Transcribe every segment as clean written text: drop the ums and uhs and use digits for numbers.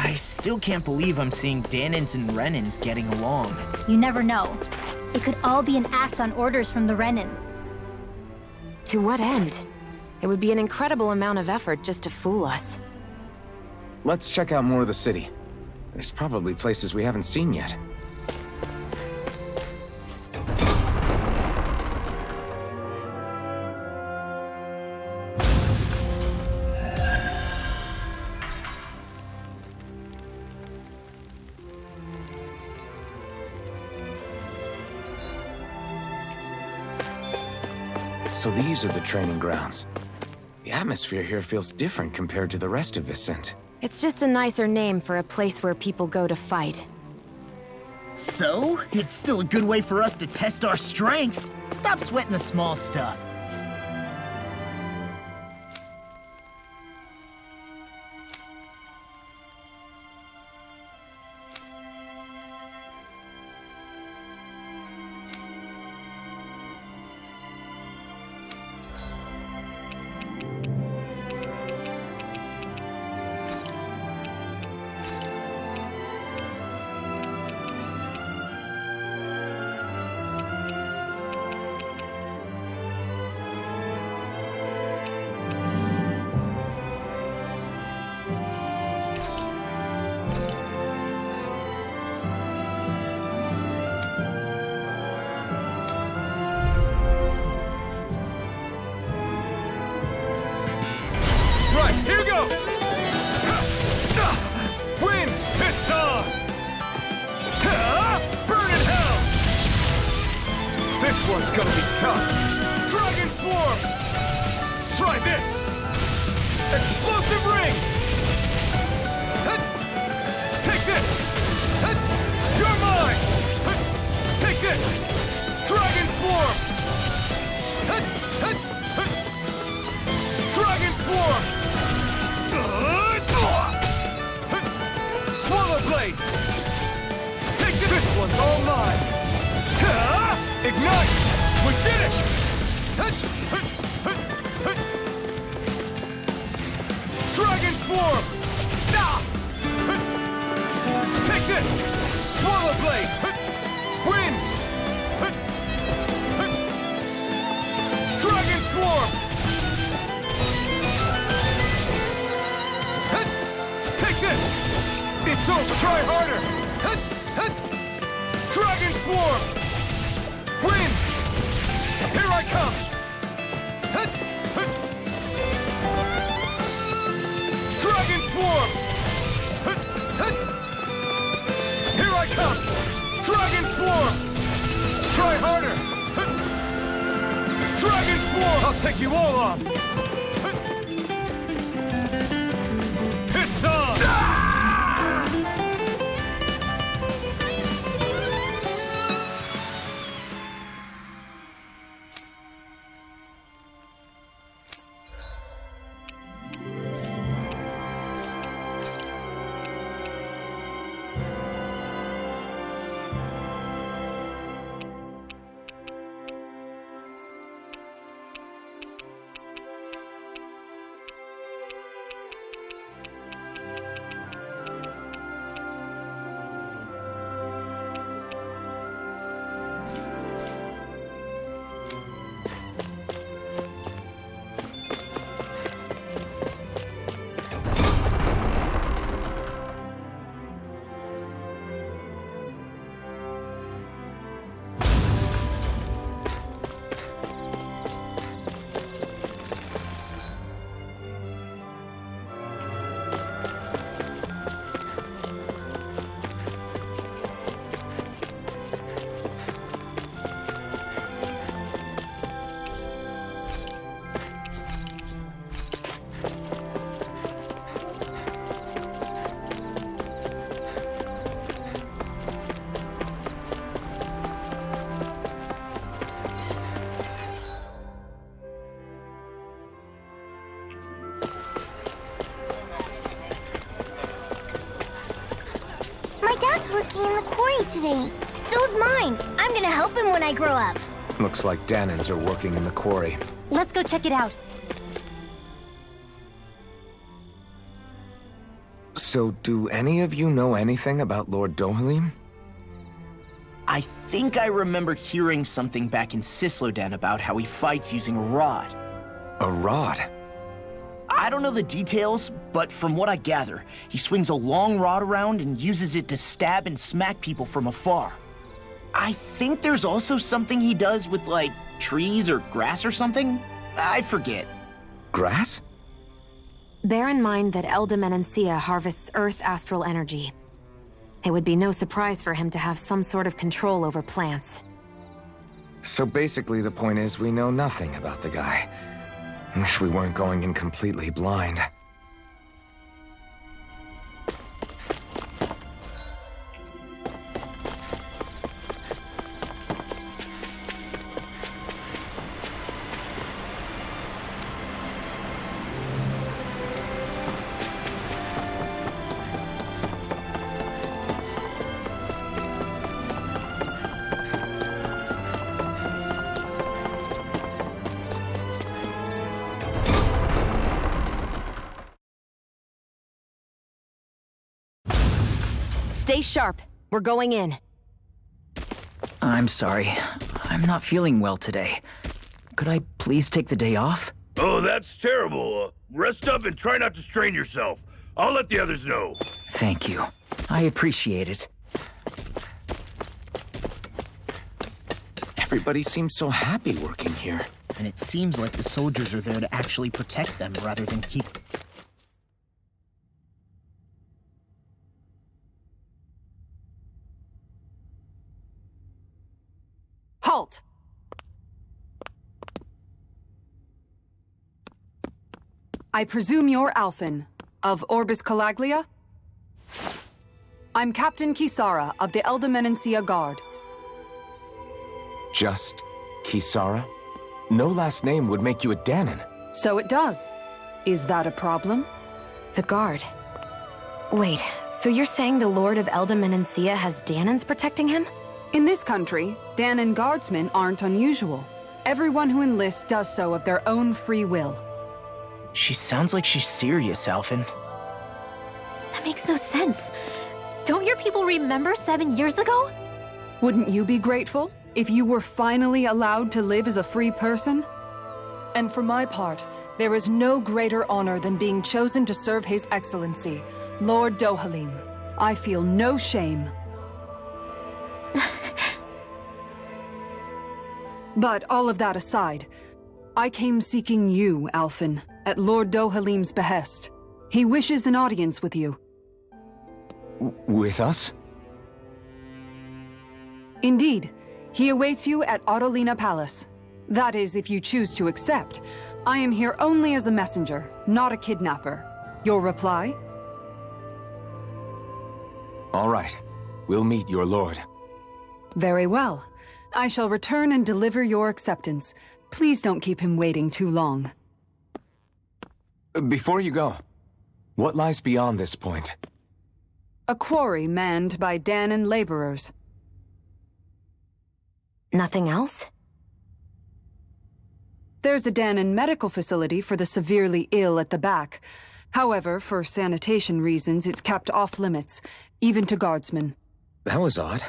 I still can't believe I'm seeing Dahnans and Renans getting along. You never know. It could all be an act on orders from the Renans. To what end? It would be an incredible amount of effort just to fool us. Let's check out more of the city. There's probably places we haven't seen yet. So these are the training grounds. The atmosphere here feels different compared to the rest of Vicent. It's just a nicer name for a place where people go to fight. So, it's still a good way for us to test our strength. Stop sweating the small stuff. Here goes! Wind! It's on! Burn in hell! This one's gonna be tough! Dragon Swarm! Try this! Explosive Ring! Take this! You're mine! Take this! Dragon Swarm! Dragon Swarm! Swallow Blade! Take this one's all mine! Ignite! We did it! Dragon Swarm! Take this! Swallow Blade! Wind! Dragon Swarm! Take this! It's over! Try harder! Dragon Swarm! Wind! Here I come! Dragon Swarm! Here I come! Dragon Swarm! Try harder! Dragon Swarm! I'll take you all on! It's on! working in the quarry today. So's mine. I'm gonna help him when I grow up. Looks like Dahnans are working in the quarry. Let's go check it out. So, do any of you know anything about Lord Dohalim? I think I remember hearing something back in Cisloden about how he fights using a rod. A rod? I don't know the details, but from what I gather, he swings a long rod around and uses it to stab and smack people from afar. I think there's also something he does with, like, trees or grass or something? I forget. Grass? Bear in mind that Alphen and Shionne harvests Earth astral energy. It would be no surprise for him to have some sort of control over plants. So basically the point is we know nothing about the guy. Wish we weren't going in completely blind. Stay sharp. We're going in. I'm sorry. I'm not feeling well today. Could I please take the day off? Oh, that's terrible. Rest up and try not to strain yourself. I'll let the others know. Thank you. I appreciate it. Everybody seems so happy working here. And it seems like the soldiers are there to actually protect them rather than keep... Halt! I presume you're Alphen, of Orbis Calaglia? I'm Captain Kisara of the Alphen and Shionne Guard. Just Kisara? No last name would make you a Dahnan. So it does. Is that a problem? The guard. Wait, so you're saying the Lord of Alphen and Shionne has Dahnans protecting him? In this country, Dahnan guardsmen aren't unusual. Everyone who enlists does so of their own free will. She sounds like she's serious, Alphen. That makes no sense. Don't your people remember 7 years ago? Wouldn't you be grateful if you were finally allowed to live as a free person? And for my part, there is no greater honor than being chosen to serve His Excellency, Lord Dohalim. I feel no shame. But all of that aside, I came seeking you, Alphen, at Lord Dohalim's behest. He wishes an audience with you. With us? Indeed. He awaits you at Autolina Palace. That is, if you choose to accept. I am here only as a messenger, not a kidnapper. Your reply? All right. We'll meet your lord. Very well. I shall return and deliver your acceptance. Please don't keep him waiting too long. Before you go, what lies beyond this point? A quarry manned by Dahnan laborers. Nothing else? There's a Dahnan medical facility for the severely ill at the back. However, for sanitation reasons, it's kept off limits, even to guardsmen. That was odd.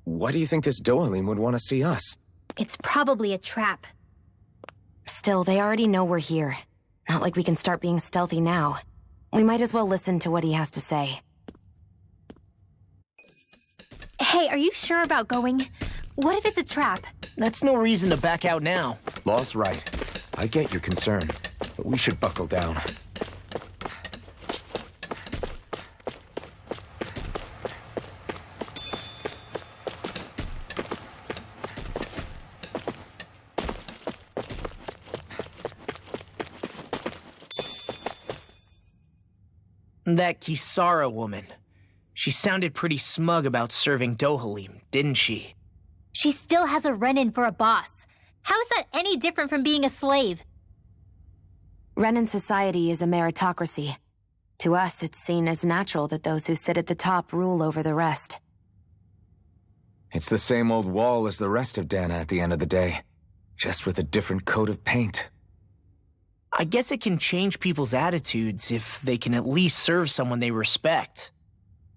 Why do you think this Dohalim would want to see us? It's probably a trap. Still, they already know we're here. Not like we can start being stealthy now. We might as well listen to what he has to say. Hey, are you sure about going? What if it's a trap? That's no reason to back out now. Law's right. I get your concern, but we should buckle down. That Kisara woman. She sounded pretty smug about serving Dohalim, didn't she? She still has a run-in for a boss. How is that any different from being a slave? Renan society is a meritocracy. To us, it's seen as natural that those who sit at the top rule over the rest. It's the same old wall as the rest of Dahna at the end of the day, just with a different coat of paint. I guess it can change people's attitudes if they can at least serve someone they respect.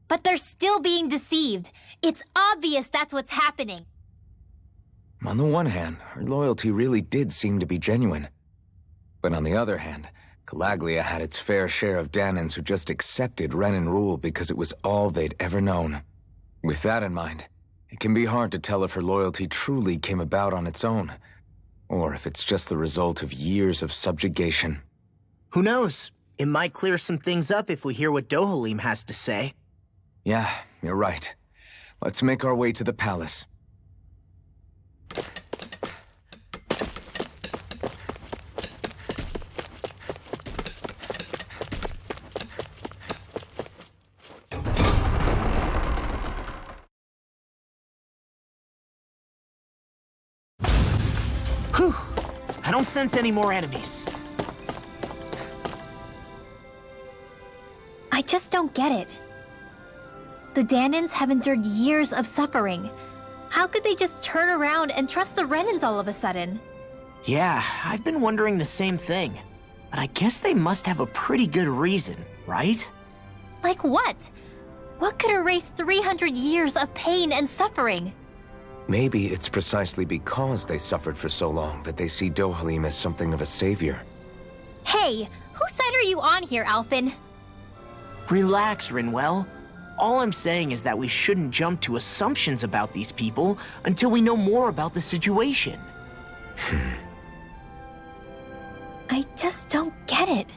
But they're still being deceived. It's obvious that's what's happening. On the one hand, her loyalty really did seem to be genuine. But on the other hand, Calaglia had its fair share of Dahnans who just accepted Renan rule because it was all they'd ever known. With that in mind, it can be hard to tell if her loyalty truly came about on its own, or if it's just the result of years of subjugation. Who knows? It might clear some things up if we hear what Dohalim has to say. Yeah, you're right. Let's make our way to the palace. Whew. I don't sense any more enemies. I just don't get it. The Dahnans have endured years of suffering. How could they just turn around and trust the Renans all of a sudden? Yeah, I've been wondering the same thing. But I guess they must have a pretty good reason, right? Like what? What could erase 300 years of pain and suffering? Maybe it's precisely because they suffered for so long that they see Dohalim as something of a savior. Hey, whose side are you on here, Alphen? Relax, Rinwell. All I'm saying is that we shouldn't jump to assumptions about these people until we know more about the situation. I just don't get it.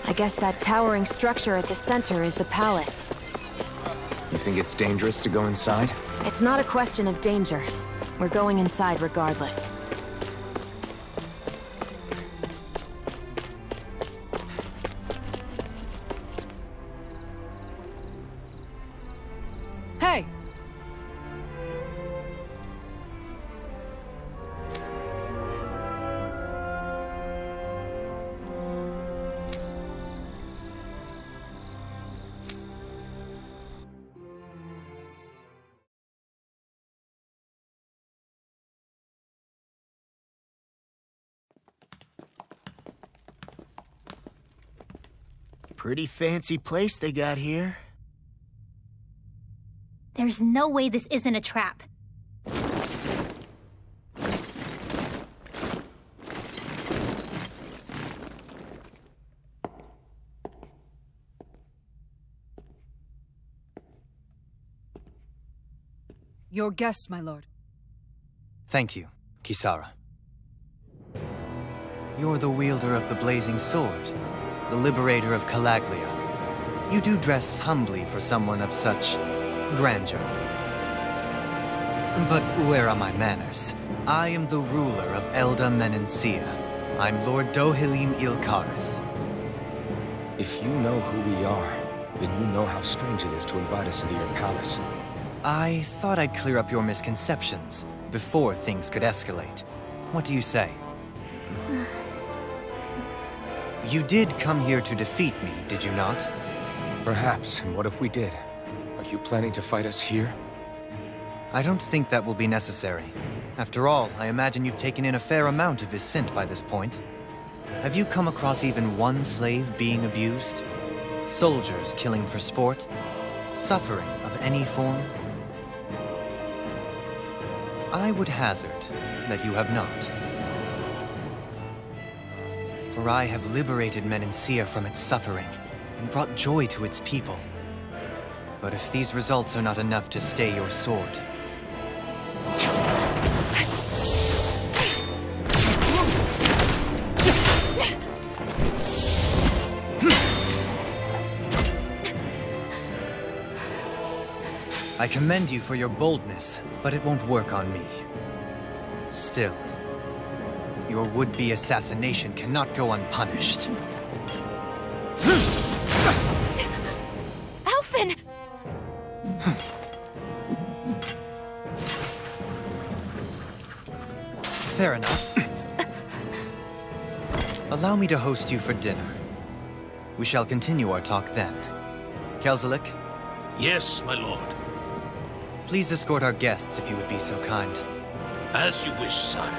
I guess that towering structure at the center is the palace. You think it's dangerous to go inside? It's not a question of danger. We're going inside regardless. Hey! Pretty fancy place they got here. There's no way this isn't a trap. Your guests, my lord. Thank you, Kisara. You're the wielder of the blazing sword, the liberator of Calaglia. You do dress humbly for someone of such grandeur. But where are my manners? I am the ruler of Elda Menancia. I'm Lord Dohalim Ilkaris. If you know who we are, then you know how strange it is to invite us into your palace. I thought I'd clear up your misconceptions before things could escalate. What do you say? You did come here to defeat me, did you not? Perhaps, and what if we did? Are you planning to fight us here? I don't think that will be necessary. After all, I imagine you've taken in a fair amount of his scent by this point. Have you come across even one slave being abused? Soldiers killing for sport? Suffering of any form? I would hazard that you have not. For I have liberated Menancia from its suffering and brought joy to its people. But if these results are not enough to stay your sword... I commend you for your boldness, but it won't work on me. Still, your would-be assassination cannot go unpunished. Alphen! Fair enough. Allow me to host you for dinner. We shall continue our talk then. Kelzelik, Yes, my lord. please escort our guests if you would be so kind. As you wish, sire.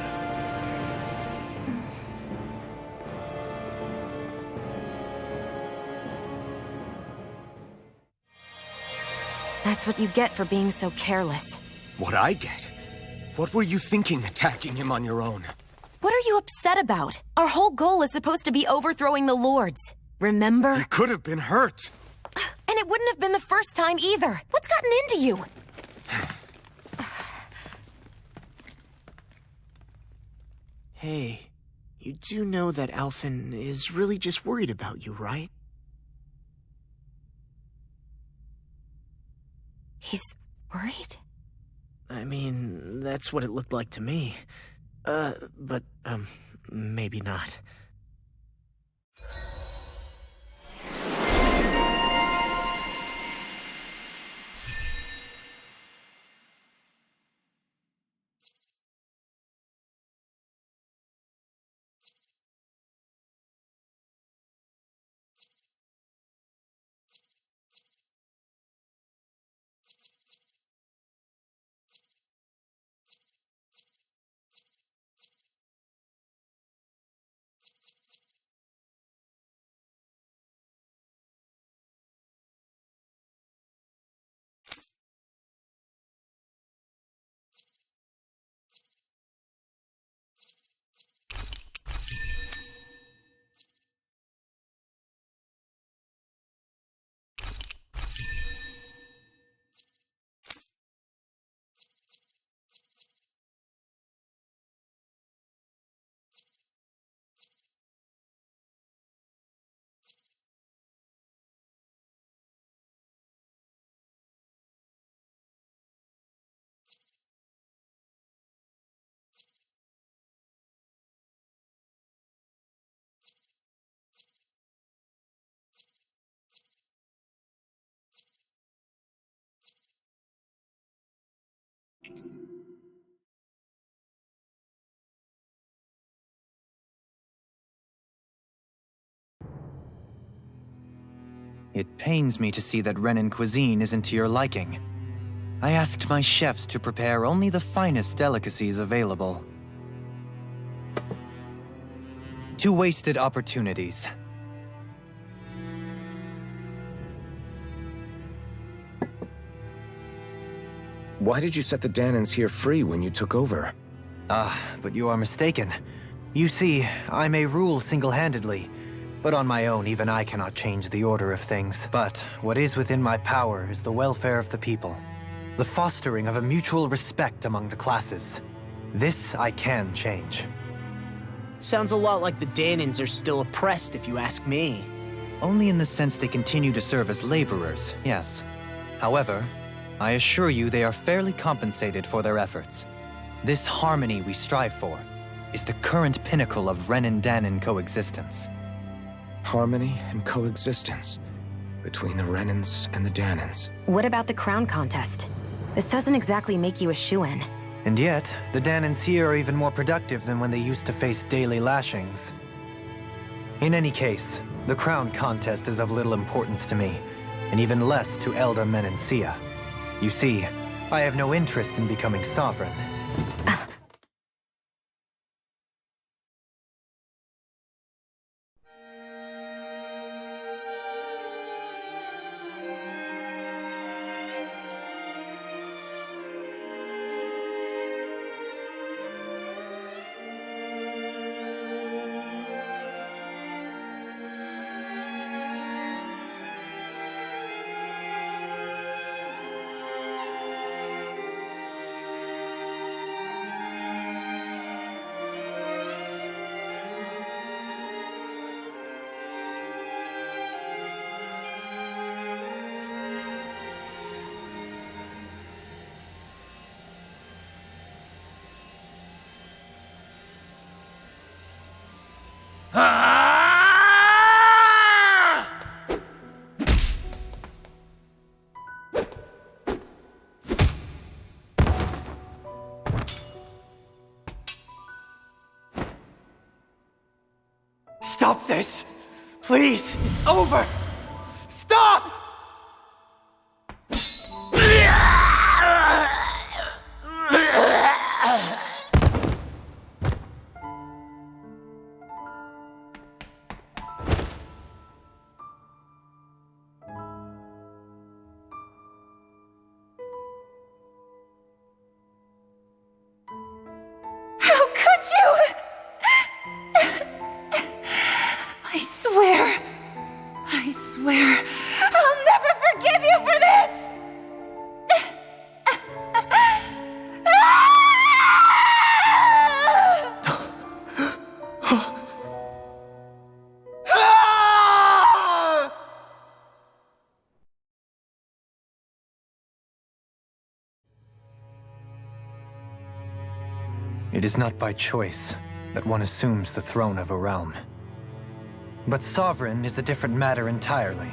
That's what you get for being so careless. What I get? What were you thinking attacking him on your own? What are you upset about? Our whole goal is supposed to be overthrowing the lords. Remember? He could have been hurt. And it wouldn't have been the first time either. What's gotten into you? Hey, you do know that Alphen is really just worried about you, right? He's worried? I mean, that's what it looked like to me. But maybe not. It pains me to see that Renan cuisine isn't to your liking. I asked my chefs to prepare only the finest delicacies available. 2 wasted opportunities. Why did you set the Dahnans here free when you took over? But you are mistaken. You see, I may rule single-handedly, but on my own, even I cannot change the order of things. But what is within my power is the welfare of the people. The fostering of a mutual respect among the classes. This I can change. Sounds a lot like the Dahnans are still oppressed, if you ask me. Only in the sense they continue to serve as laborers, yes. However, I assure you they are fairly compensated for their efforts. This harmony we strive for is the current pinnacle of Renan-Dahnan coexistence. Harmony and coexistence between the Renans and the Dahnans. What about the crown contest? This doesn't exactly make you a shoo-in. And yet, the Dahnans here are even more productive than when they used to face daily lashings. In any case, the crown contest is of little importance to me, and even less to Elda Menancia. You see, I have no interest in becoming sovereign. Stop this! Please! It's over! Stop! How could you? I swear, I'll never forgive you for this! It is not by choice that one assumes the throne of a realm. But sovereign is a different matter entirely.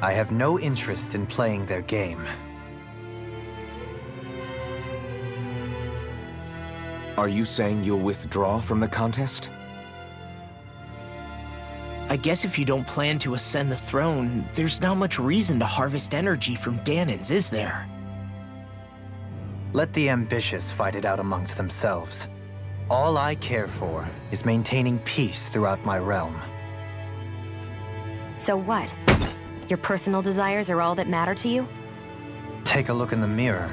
I have no interest in playing their game. Are you saying you'll withdraw from the contest? I guess if you don't plan to ascend the throne, there's not much reason to harvest energy from Dahnans, is there? Let the ambitious fight it out amongst themselves. All I care for is maintaining peace throughout my realm. So what? Your personal desires are all that matter to you? Take a look in the mirror.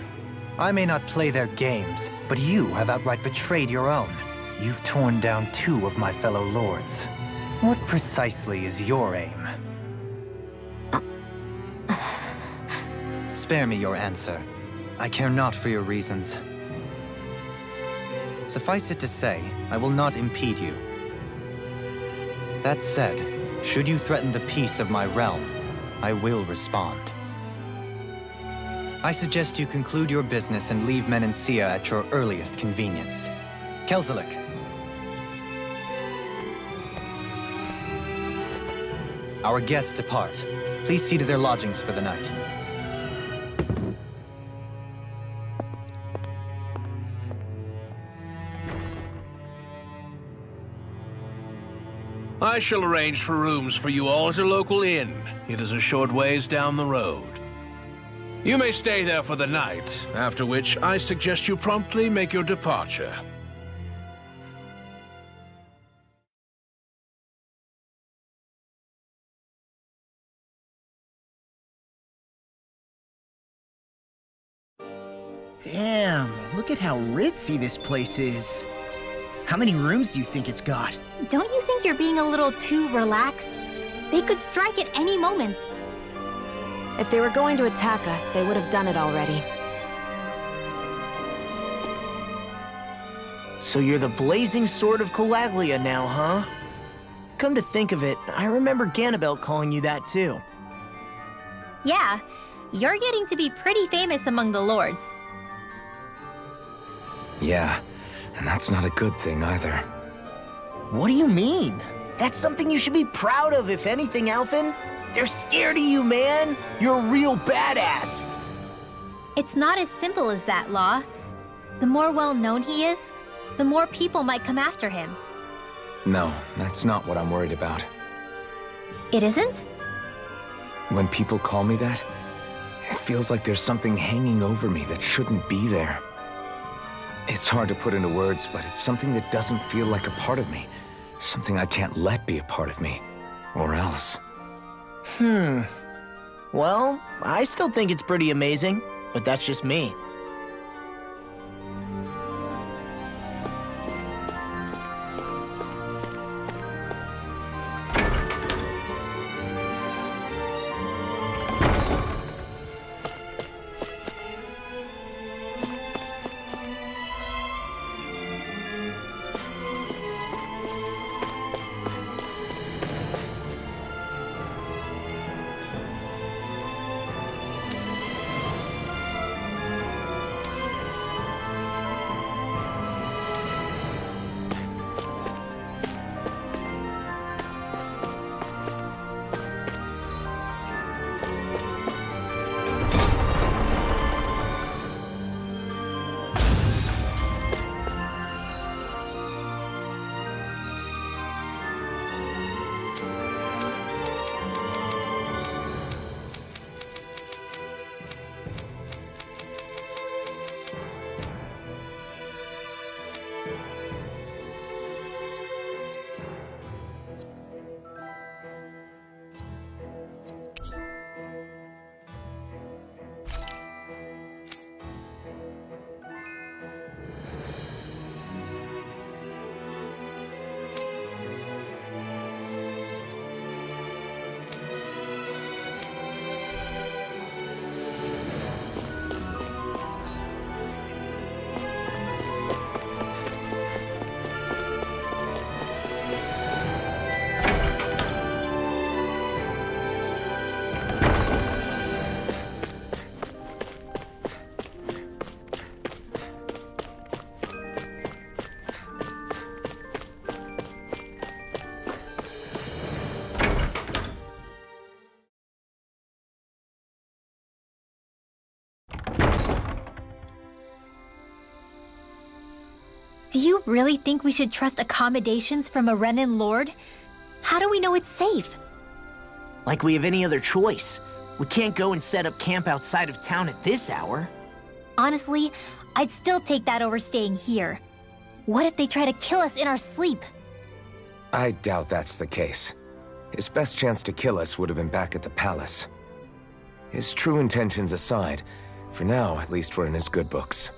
I may not play their games, but you have outright betrayed your own. You've torn down 2 of my fellow lords. What precisely is your aim? Spare me your answer. I care not for your reasons. Suffice it to say, I will not impede you. That said, should you threaten the peace of my realm, I will respond. I suggest you conclude your business and leave Menancia at your earliest convenience. Kelzelik. Our guests depart. Please see to their lodgings for the night. I shall arrange for rooms for you all at a local inn. It is a short ways down the road. You may stay there for the night, after which I suggest you promptly make your departure. Damn, look at how ritzy this place is. How many rooms do you think it's got? Don't you think you're being a little too relaxed? They could strike at any moment. If they were going to attack us, they would have done it already. So you're the blazing sword of Calaglia now, huh? Come to think of it, I remember Ganabelt calling you that too. Yeah, you're getting to be pretty famous among the lords. Yeah, and that's not a good thing either. What do you mean? That's something you should be proud of, if anything, Alphen. They're scared of you, man. You're a real badass. It's not as simple as that, Law. The more well-known he is, the more people might come after him. No, that's not what I'm worried about. It isn't? When people call me that, it feels like there's something hanging over me that shouldn't be there. It's hard to put into words, but it's something that doesn't feel like a part of me. Something I can't let be a part of me. Or else. Well, I still think it's pretty amazing, but that's just me. Do you really think we should trust accommodations from a Renan lord? How do we know it's safe? Like we have any other choice. We can't go and set up camp outside of town at this hour. Honestly, I'd still take that over staying here. What if they try to kill us in our sleep? I doubt that's the case. His best chance to kill us would have been back at the palace. His true intentions aside, for now, at least we're in his good books.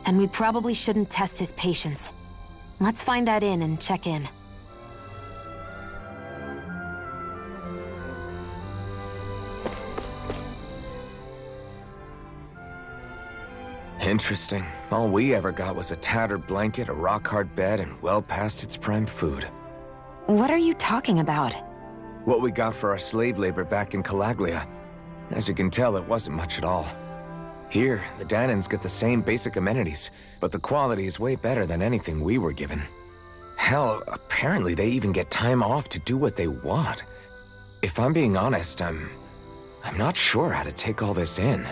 And we probably shouldn't test his patience. Let's find that inn and check in. Interesting. All we ever got was a tattered blanket, a rock-hard bed, and well past its prime food. What are you talking about? What we got for our slave labor back in Calaglia. As you can tell, it wasn't much at all. Here, the Dahnans get the same basic amenities, but the quality is way better than anything we were given. Hell, apparently they even get time off to do what they want. If I'm being honest, I'm not sure how to take all this in.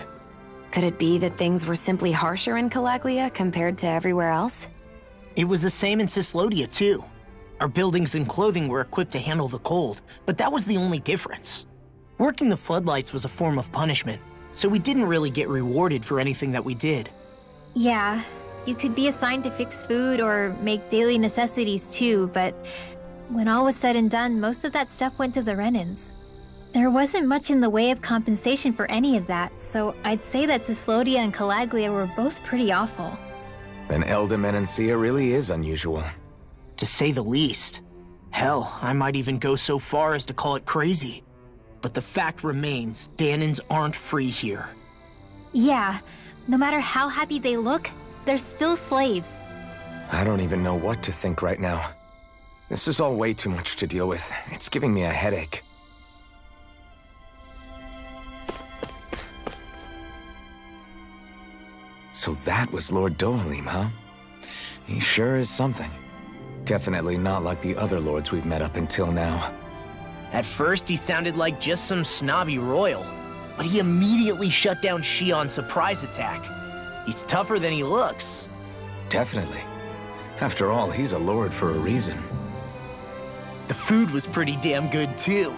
Could it be that things were simply harsher in Calaglia compared to everywhere else? It was the same in Cislodia, too. Our buildings and clothing were equipped to handle the cold, but that was the only difference. Working the floodlights was a form of punishment, so we didn't really get rewarded for anything that we did. Yeah, you could be assigned to fix food or make daily necessities too, but when all was said and done, most of that stuff went to the Renans. There wasn't much in the way of compensation for any of that, so I'd say that Cislodia and Calaglia were both pretty awful. And Alphen and Shionne really is unusual. To say the least. Hell, I might even go so far as to call it crazy. But the fact remains, Dahnans aren't free here. Yeah, no matter how happy they look, they're still slaves. I don't even know what to think right now. This is all way too much to deal with. It's giving me a headache. So that was Lord Dohalim, huh? He sure is something. Definitely not like the other lords we've met up until now. At first, he sounded like just some snobby royal, but he immediately shut down Shionne's surprise attack. He's tougher than he looks. Definitely. After all, he's a lord for a reason. The food was pretty damn good, too.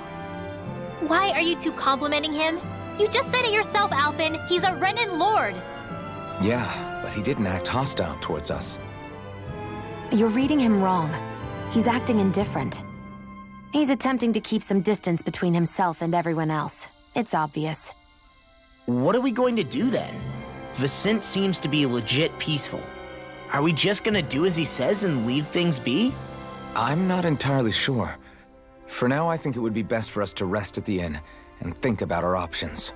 Why are you two complimenting him? You just said it yourself, Alphen. He's a Renan lord. Yeah, but he didn't act hostile towards us. You're reading him wrong. He's acting indifferent. He's attempting to keep some distance between himself and everyone else. It's obvious. What are we going to do then? Vicente seems to be legit peaceful. Are we just gonna do as he says and leave things be? I'm not entirely sure. For now, I think it would be best for us to rest at the inn and think about our options.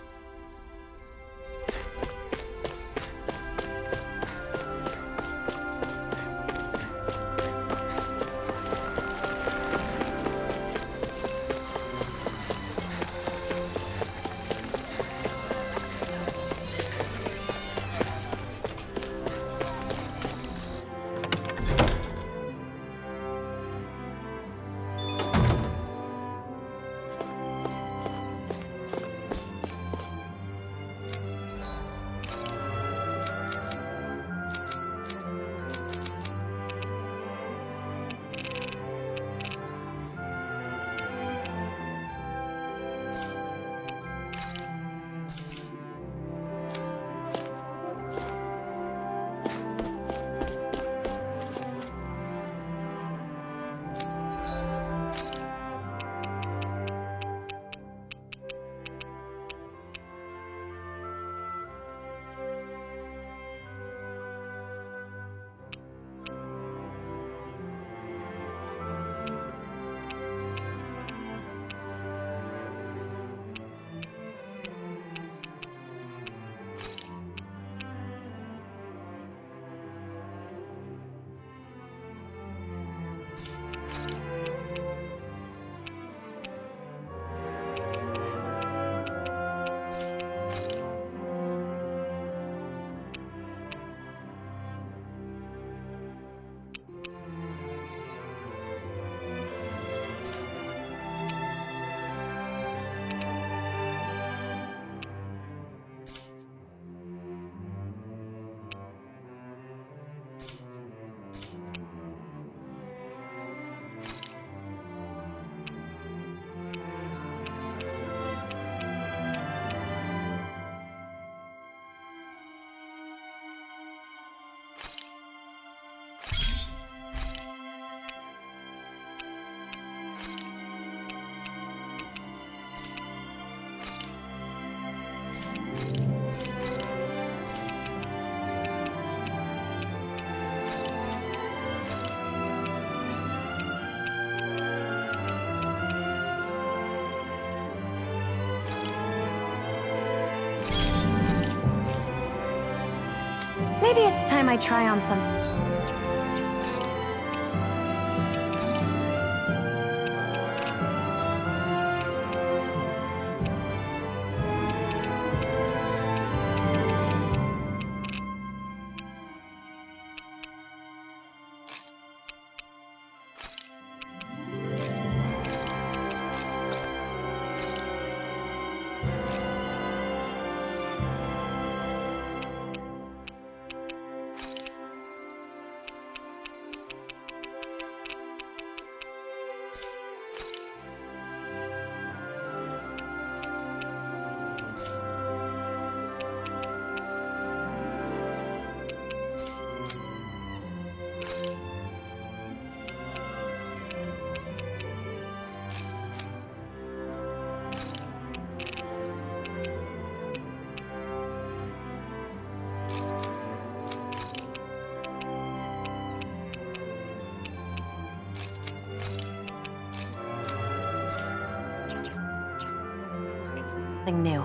Maybe it's time I try on some... something new.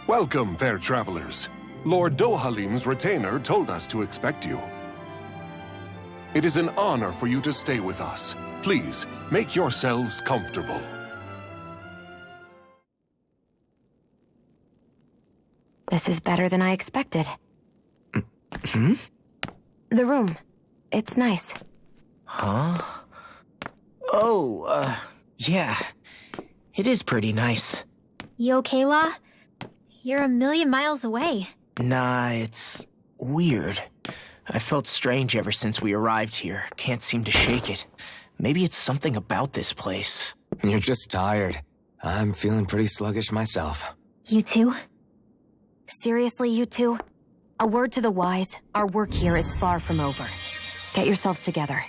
Welcome, fair travelers. Lord Dohalim's retainer told us to expect you. It is an honor for you to stay with us. Please, make yourselves comfortable. This is better than I expected. Hmm? The room. It's nice. Huh? Oh, yeah. It is pretty nice. You okay, La? You're a million miles away. Nah, it's weird. I felt strange ever since we arrived here. Can't seem to shake it. Maybe it's something about this place. You're just tired. I'm feeling pretty sluggish myself. You too? Seriously, you two? A word to the wise, our work here is far from over. Get yourselves together.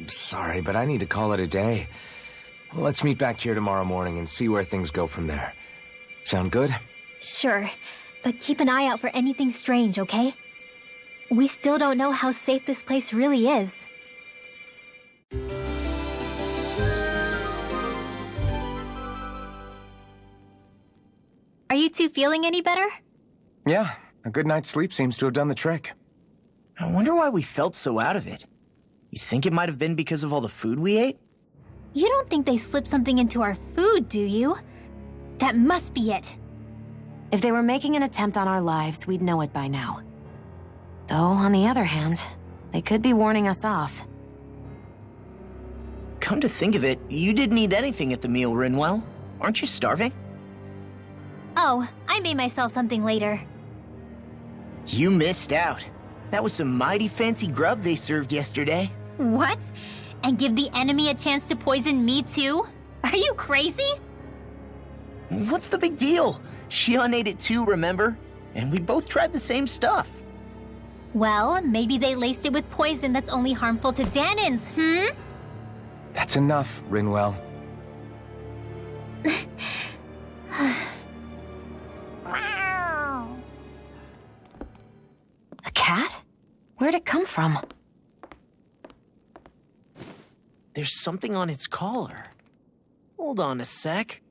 Sorry, but I need to call it a day. Let's meet back here tomorrow morning and see where things go from there. Sound good? Sure, but keep an eye out for anything strange, okay? We still don't know how safe this place really is. Are you two feeling any better? Yeah, a good night's sleep seems to have done the trick. I wonder why we felt so out of it. You think it might have been because of all the food we ate? You don't think they slipped something into our food, do you? That must be it. If they were making an attempt on our lives, we'd know it by now. Though, on the other hand, they could be warning us off. Come to think of it, you didn't eat anything at the meal, Rinwell. Aren't you starving? Oh, I made myself something later. You missed out. That was some mighty fancy grub they served yesterday. What? And give the enemy a chance to poison me too? Are you crazy? What's the big deal? Shionne ate it too, remember? And we both tried the same stuff. Well, maybe they laced it with poison that's only harmful to Dahnans, That's enough, Rinwell. A cat? Where'd it come from? There's something on its collar. Hold on a sec.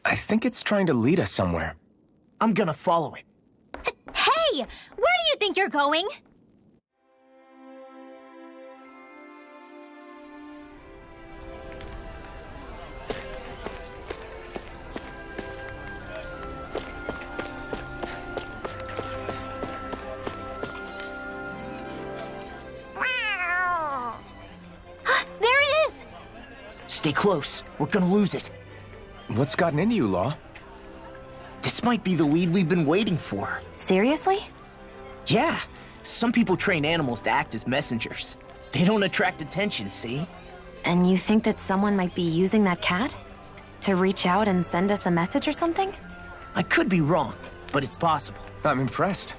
I think it's trying to lead us somewhere. I'm gonna follow it. Hey! Where do you think you're going? There it is! Stay close. We're gonna lose it. What's gotten into you, Law? This might be the lead we've been waiting for. Seriously? Yeah. Some people train animals to act as messengers. They don't attract attention, see? And you think that someone might be using that cat? To reach out and send us a message or something? I could be wrong, but it's possible. I'm impressed.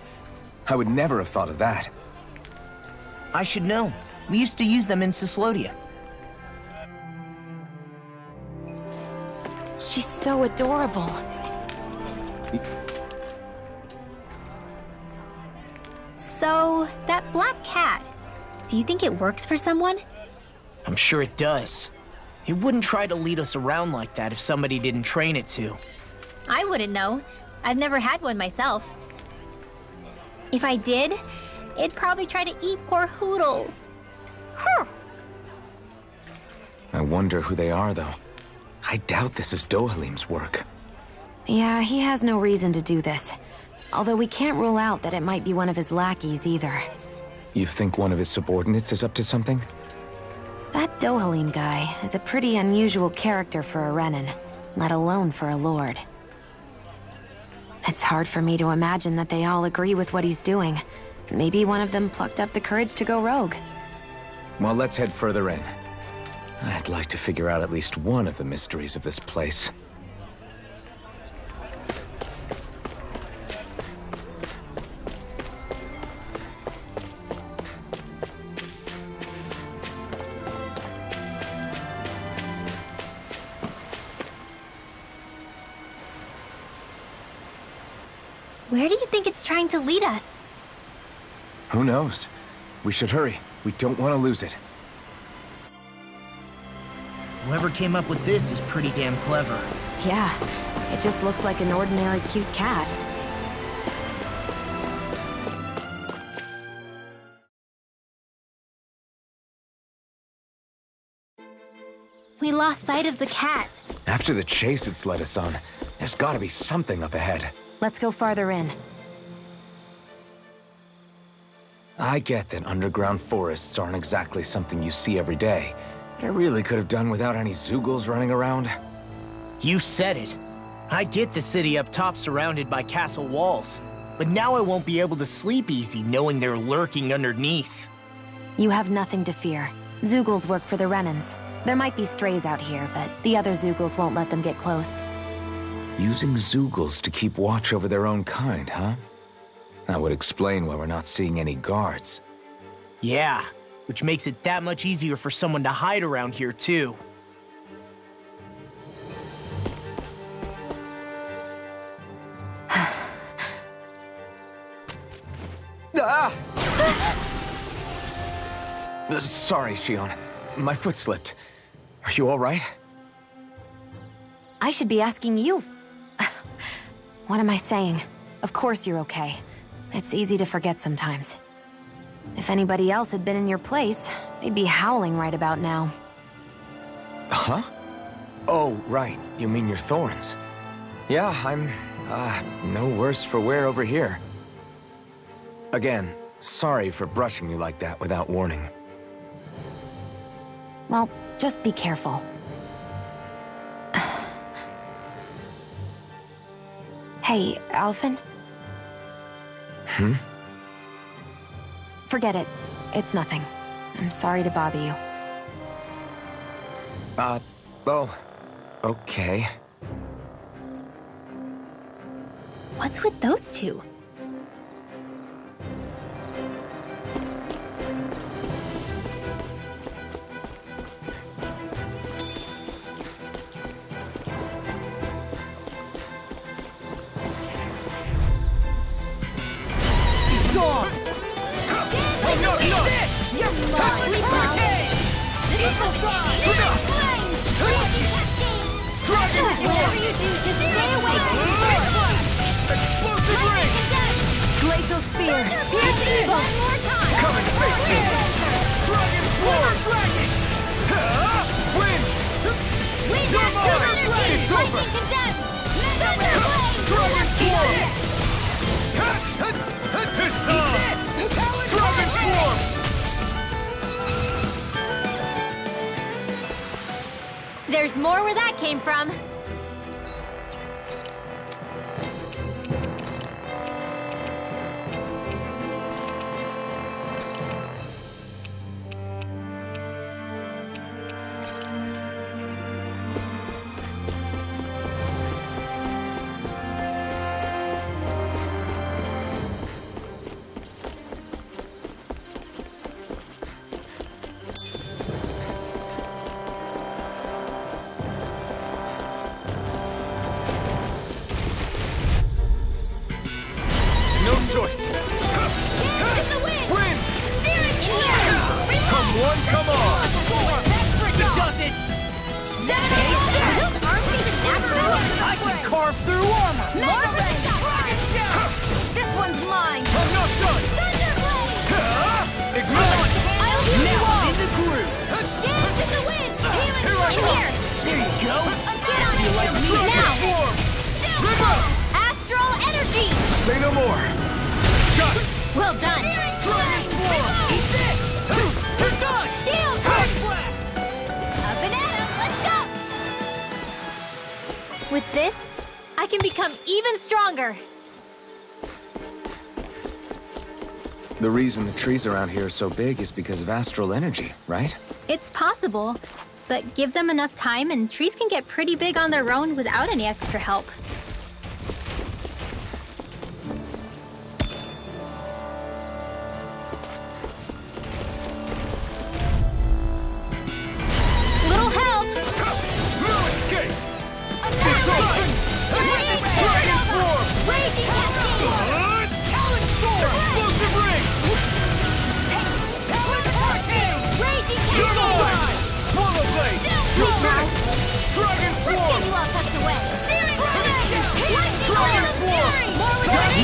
I would never have thought of that. I should know. We used to use them in Cyslodia. She's so adorable. So, that black cat, do you think it works for someone? I'm sure it does. It wouldn't try to lead us around like that if somebody didn't train it to. I wouldn't know. I've never had one myself. If I did, it'd probably try to eat poor Hootle. I wonder who they are, though. I doubt this is Dohalim's work. Yeah, he has no reason to do this. Although we can't rule out that it might be one of his lackeys either. You think one of his subordinates is up to something? That Dohalim guy is a pretty unusual character for a Renan, let alone for a lord. It's hard for me to imagine that they all agree with what he's doing. Maybe one of them plucked up the courage to go rogue. Well, let's head further in. I'd like to figure out at least one of the mysteries of this place. Where do you think it's trying to lead us? Who knows? We should hurry. We don't want to lose it. Whoever came up with this is pretty damn clever. Yeah, it just looks like an ordinary cute cat. We lost sight of the cat. After the chase it's led us on, there's gotta be something up ahead. Let's go farther in. I get that underground forests aren't exactly something you see every day, but I really could have done without any Zeugles running around. You said it. I get the city up top surrounded by castle walls, but now I won't be able to sleep easy knowing they're lurking underneath. You have nothing to fear. Zeugles work for the Renans. There might be strays out here, but the other Zeugles won't let them get close. Using Zeugles to keep watch over their own kind, huh? That would explain why we're not seeing any guards. Yeah, which makes it that much easier for someone to hide around here, too. Ah! Sorry, Shionne. My foot slipped. Are you all right? I should be asking you. What am I saying? Of course you're okay. It's easy to forget sometimes. If anybody else had been in your place, they'd be howling right about now. Huh? Oh, right. You mean your thorns. Yeah, I'm, no worse for wear over here. Again, sorry for brushing you like that without warning. Well, just be careful. Hey, Alphen? Hmm? Forget it. It's nothing. I'm sorry to bother you. Oh, okay. What's with those two? Whatever you do, just stay away from the force! Explosive ring! Glacial Spear! Pierce evil! One more time! Come and face me! Dragon Force! Dragon! Wind! Wind Come has on! two energy! It's over! Lightning condemned! Thunder blade! Dragon Force! It's on! Dragon Force! There's more where that came from. No choice! Wind! Come one, come on! Does it! I can carve through armor! This one's mine! I'm not done! Ignore! Now in the groove! Dance in the wind! Here I come! There you go! Feel like me now! River! Astral energy! Say no more! Got it! Well done. Dragon Force! Eat this! We're done! Steel A banana, let's go! With this, I can become even stronger. The reason the trees around here are so big is because of astral energy, right? It's possible, but give them enough time and trees can get pretty big on their own without any extra help. Little help! No escape! Dragon Force! Raging cascade! Talon Storm! Explosive ring! Raging You're cascade! mine! Swallow blade! You're finished! Dragon Let's Force! get you all tucked away! Dragon Lightning Force!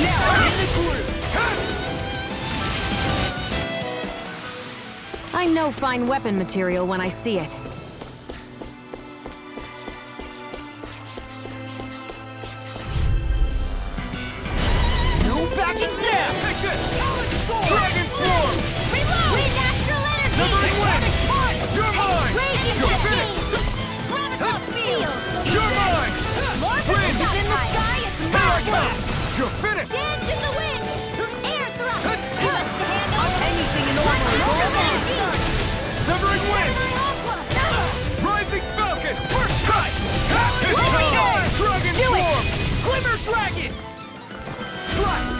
Now in the groove! I know fine weapon material when I see it. No backing down! Take this! Dragon Form! Wind astral energy! Severing Wind! You're mine! Raging You're cascade! finished! Graviton field! You're mine! More Wind! in the sky! It's Here I magic! come! You're finished! Dance in the wind! Air thrust! Too much to handle! Anything in order! Severing Wind! Rising Falcon! First cut! It's time! Dragon Form! Glimmer Dragon! Strike!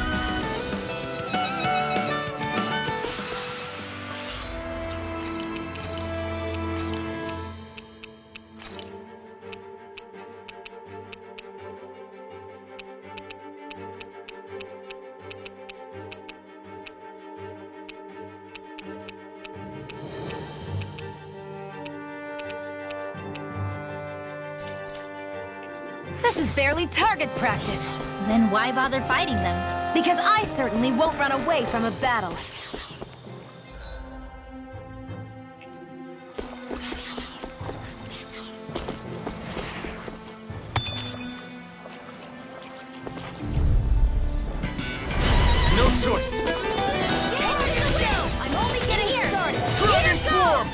This is barely target practice. Then why bother fighting them? Because I certainly won't run away from a battle. No choice! I'm only getting started! Dragon Form!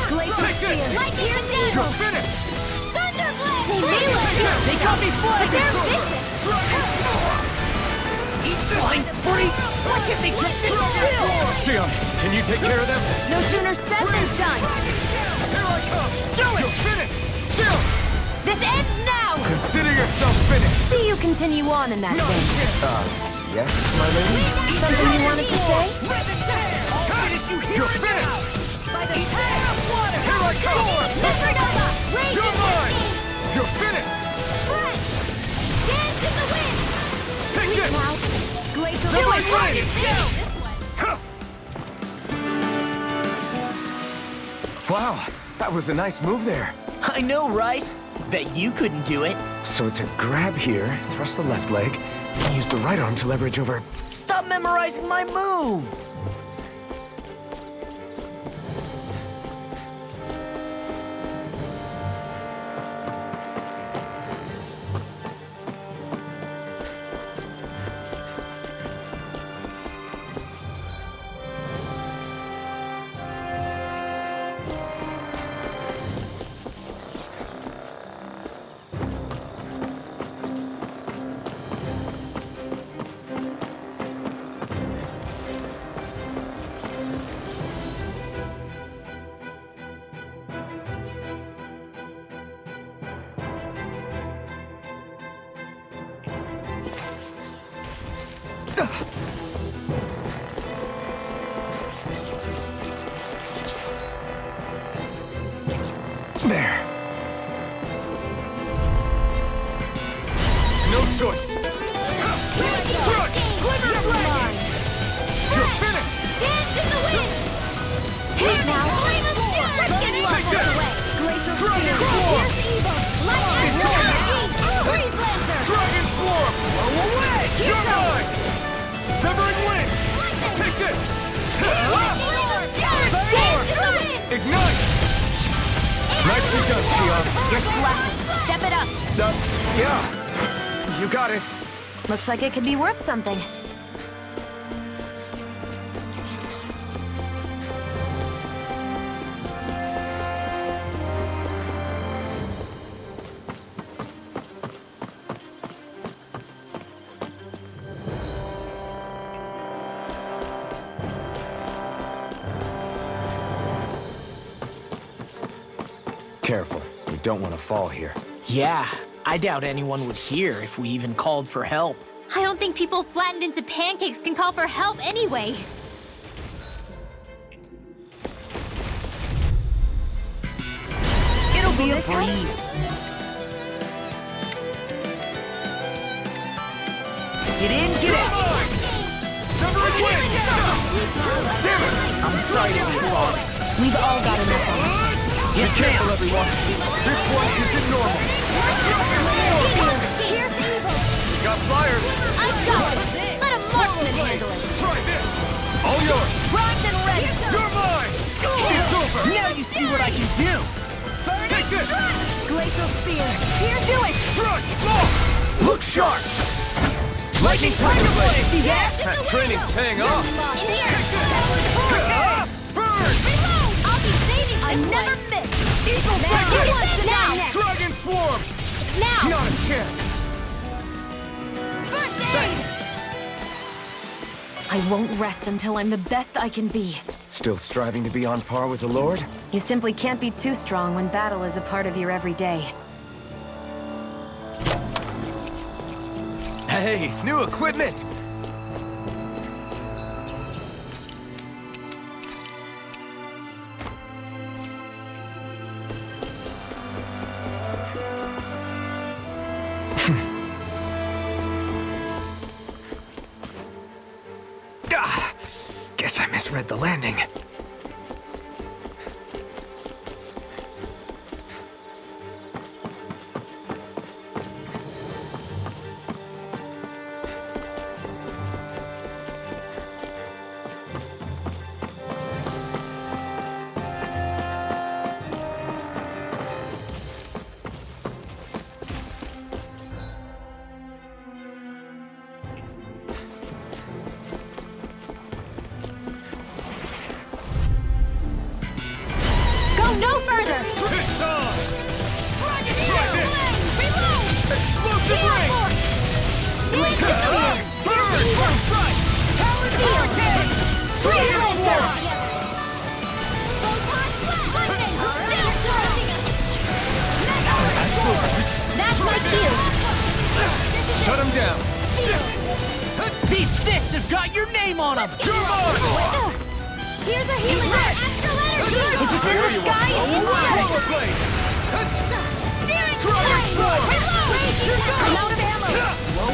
Glacial Take this! Spear! Lightning You're condemned! finished! Thunderblade! They got me flying! They're vicious! Eat flying freaks! Why can't they just sit still? Shionne, can you take care of them? No sooner said than done! Here I come! Do it! You're finished! Shionne! This ends now! Consider yourself finished! See you continue on in that vein. Yes, my lady? Something you wanted to say? You're finished! By the power of water! Here I come! Supernova! Raging You're mine! cascade! You're finished! Fresh! Dance in the wind! Take this! Glacial Do it! Spear! Huh. Wow, That was a nice move there. I know, right? Bet you couldn't do it. So it's a grab here, thrust the left leg, and use the right arm to leverage over... Stop memorizing my move! There. No choice. You're finished. Dance in the wind. Speak now. Let's get it. Take this. Glacial Dragon Spear. Form. Here's evil. Lightning Storm. Freeze Lancer. Dragon Form. Blow away. You're mine. Severing Wind. Take this. Dance in the wind. Ignite. Nicely done, Shionne. You're slashing. Step it up. Yeah. You got it. Looks like it could be worth something. Careful. We don't want to fall here. Yeah, I doubt anyone would hear if we even called for help. I don't think people flattened into pancakes can call for help anyway. It'll be a breeze. Get in, get out! Severing Wind! Damn it! I'm sorry to be wrong. We've all got enough on us. Be careful, everyone. This one isn't normal. Here's evil. Got flyers. I've got it. Let a marksman handle it. Try this. All yours. Primed and ready. You're mine. It's over. Now you see what I can do. Take this. Glacial Spear. Here, do it. Strike. Look sharp. Lightning Thunderblade. See that? That training's paying off. In here. Burn. Reload. I'll be saving. I never miss. Evil down. Take Who this. wants to now? Dragon Swarm. Now. Not a chance. First aid. I won't rest until I'm the best I can be. Still striving to be on par with the Lord? You simply can't be too strong when battle is a part of your everyday. Hey, new equipment! Guess I misread the landing. No further! It's on! Dragon Try this! Reload. Explosive ring! Glacial Spear. Burn! Strike! Talon Hurricane. Freeze Lancer. Lightning. That's my cue! Shut him down! These fists have got your name on them! You're mine! Here's a healing astral energy. If it's in the sky, it's water! Rollerblade! Daring Dragon Flame. Form! I'm out of ammo.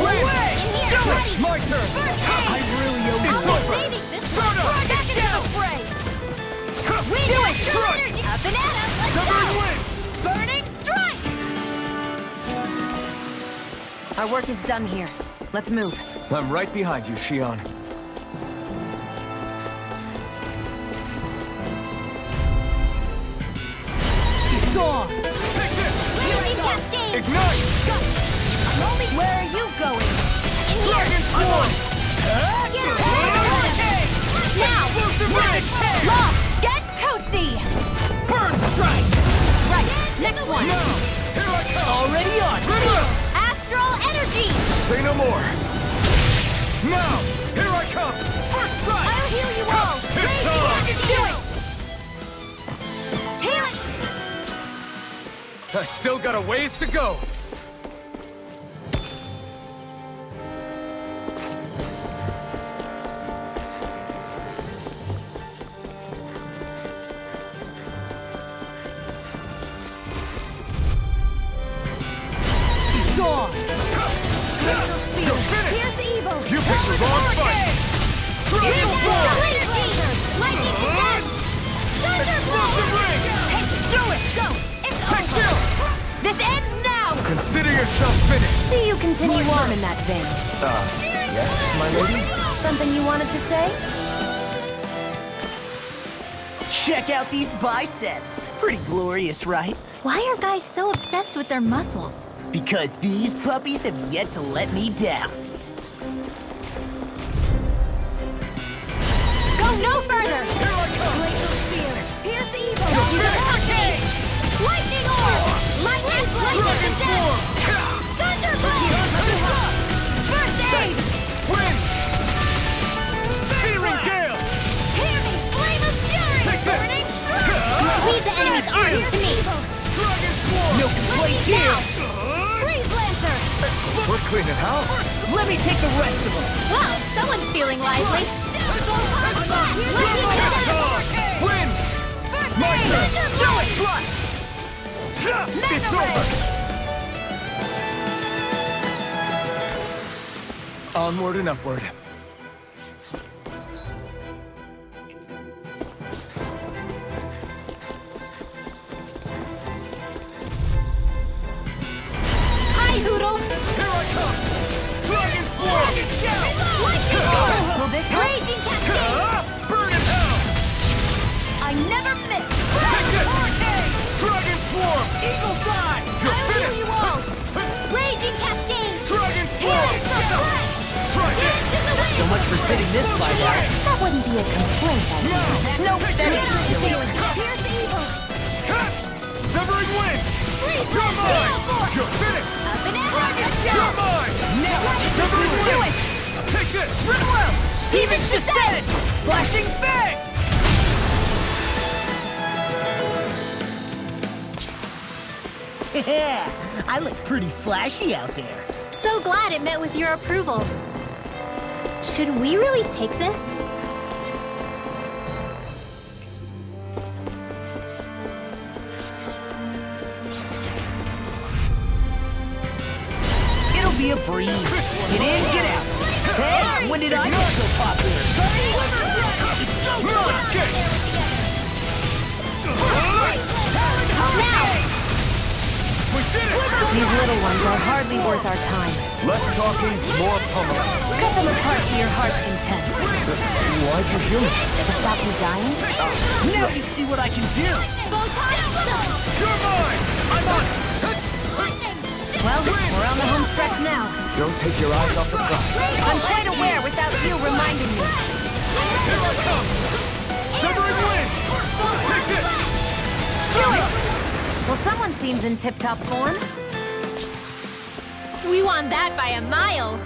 Away! In here, Do it! ready. It's my turn! I really owe I'll you. It's be over! saving this Start one. up! Back into the fray. We do it! Strike! A banana. Let's Our work is done here. Let's move. I'm right behind you, Shionne. It's on! Ignite! Where are you going? Dragon Form! Now! Lock! Get toasty! Burn strike! Right, next one! Here I come! Already on! Astral energy! Say no more! Now! Here I come! First strike! I'll heal you all! It's on! Do it! Heal it! I still got a ways to go! It's on! Here's the evil! You picked the wrong fight! Lightning Explosive ring! Do it! Go! It's over! This ends now! Consider yourself finished! See you continue on in that vein. Yes, my lady? Something you wanted to say? Check out these biceps. Pretty glorious, right? Why are guys so obsessed with their muscles? Because these puppies have yet to let me down. Go no further! Here I come! Glacial Spear! Pierce the evil! Hurricane! Lightning Orb! Lightning Dragon Form! Thunderbolt! First aid! Wind! Searing Gale! Hear me! Flame of Fury! Take this! Burning through! Lead the enemy's arms to me! Dragon Form! No complaints here. Freeze Lancer! We're cleaning house! Let me take the rest of them. Wow, someone's feeling lively. Wind! First My aid! turn! Do it! Trust! It's over! Onward and upward. Hi, Hoodle! Here I come! Dragon Form! Lightning Orb! Will this Raging Cascade! Burn in hell! I never miss! Take this! Dragon Form! Eagle Fly! You're I'll heal finished! you all! Raging Cascade! Dragon Healing Form! Surprise! Try this! So much for sitting this fight out. That wouldn't be a complaint, I think. No, Take that this! ain't silly. Pierce the evil! Severing Wind! Freeze You're Lancer! mine! You're finished! Up and You're mine! Severing Do Wind! it! Take this! Rimwell! Demon's Descent! Flashing Fang! Yeah, I look pretty flashy out there. So glad it met with your approval. Should we really take this? It'll be a breeze. Get in, get out. Hey, when did I get so popular? We did it! These little ones are hardly worth our time. Less talking, more pummeling. Cut them apart to your heart's content. Why'd you heal me? To stop you dying? Now you see what I can do. You're mine! I'm on! Well, we're on the home stretch now. Don't take your eyes off the prize. I'm quite aware without you reminding me. Here I come! Severing Wind! Take this! Do it! Well, someone seems in tip-top form. We won that by a mile.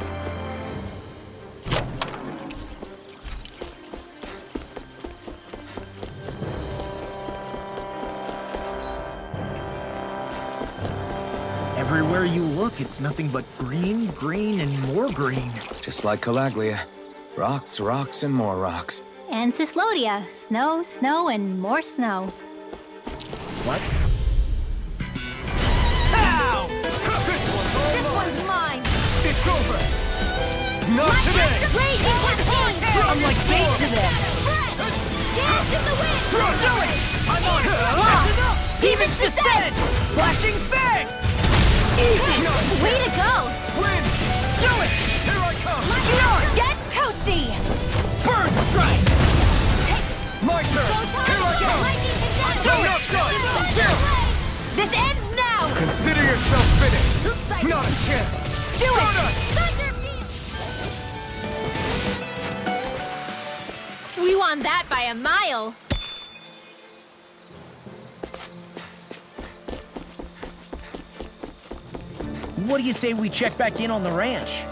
Everywhere you look, it's nothing but green, green, and more green. Just like Calaglia. Rocks, rocks, and more rocks. And Cyslodia. Snow, snow, and more snow. What? This one's mine! It's over! Not today! Raging Cascade! I'm like bait to them. Dance in the wind! Do it! I'm on! Demon's Descent! Flashing Fang! Easy! Way to go! Win! Do it! Here I come! Shionne, get toasty! Burn strike! My turn! Here I go! I'm not done! Chill! This ends now! Consider yourself finished! Not a chance! Do it! Thunder! We won that by a mile! What do you say we check back in on the ranch?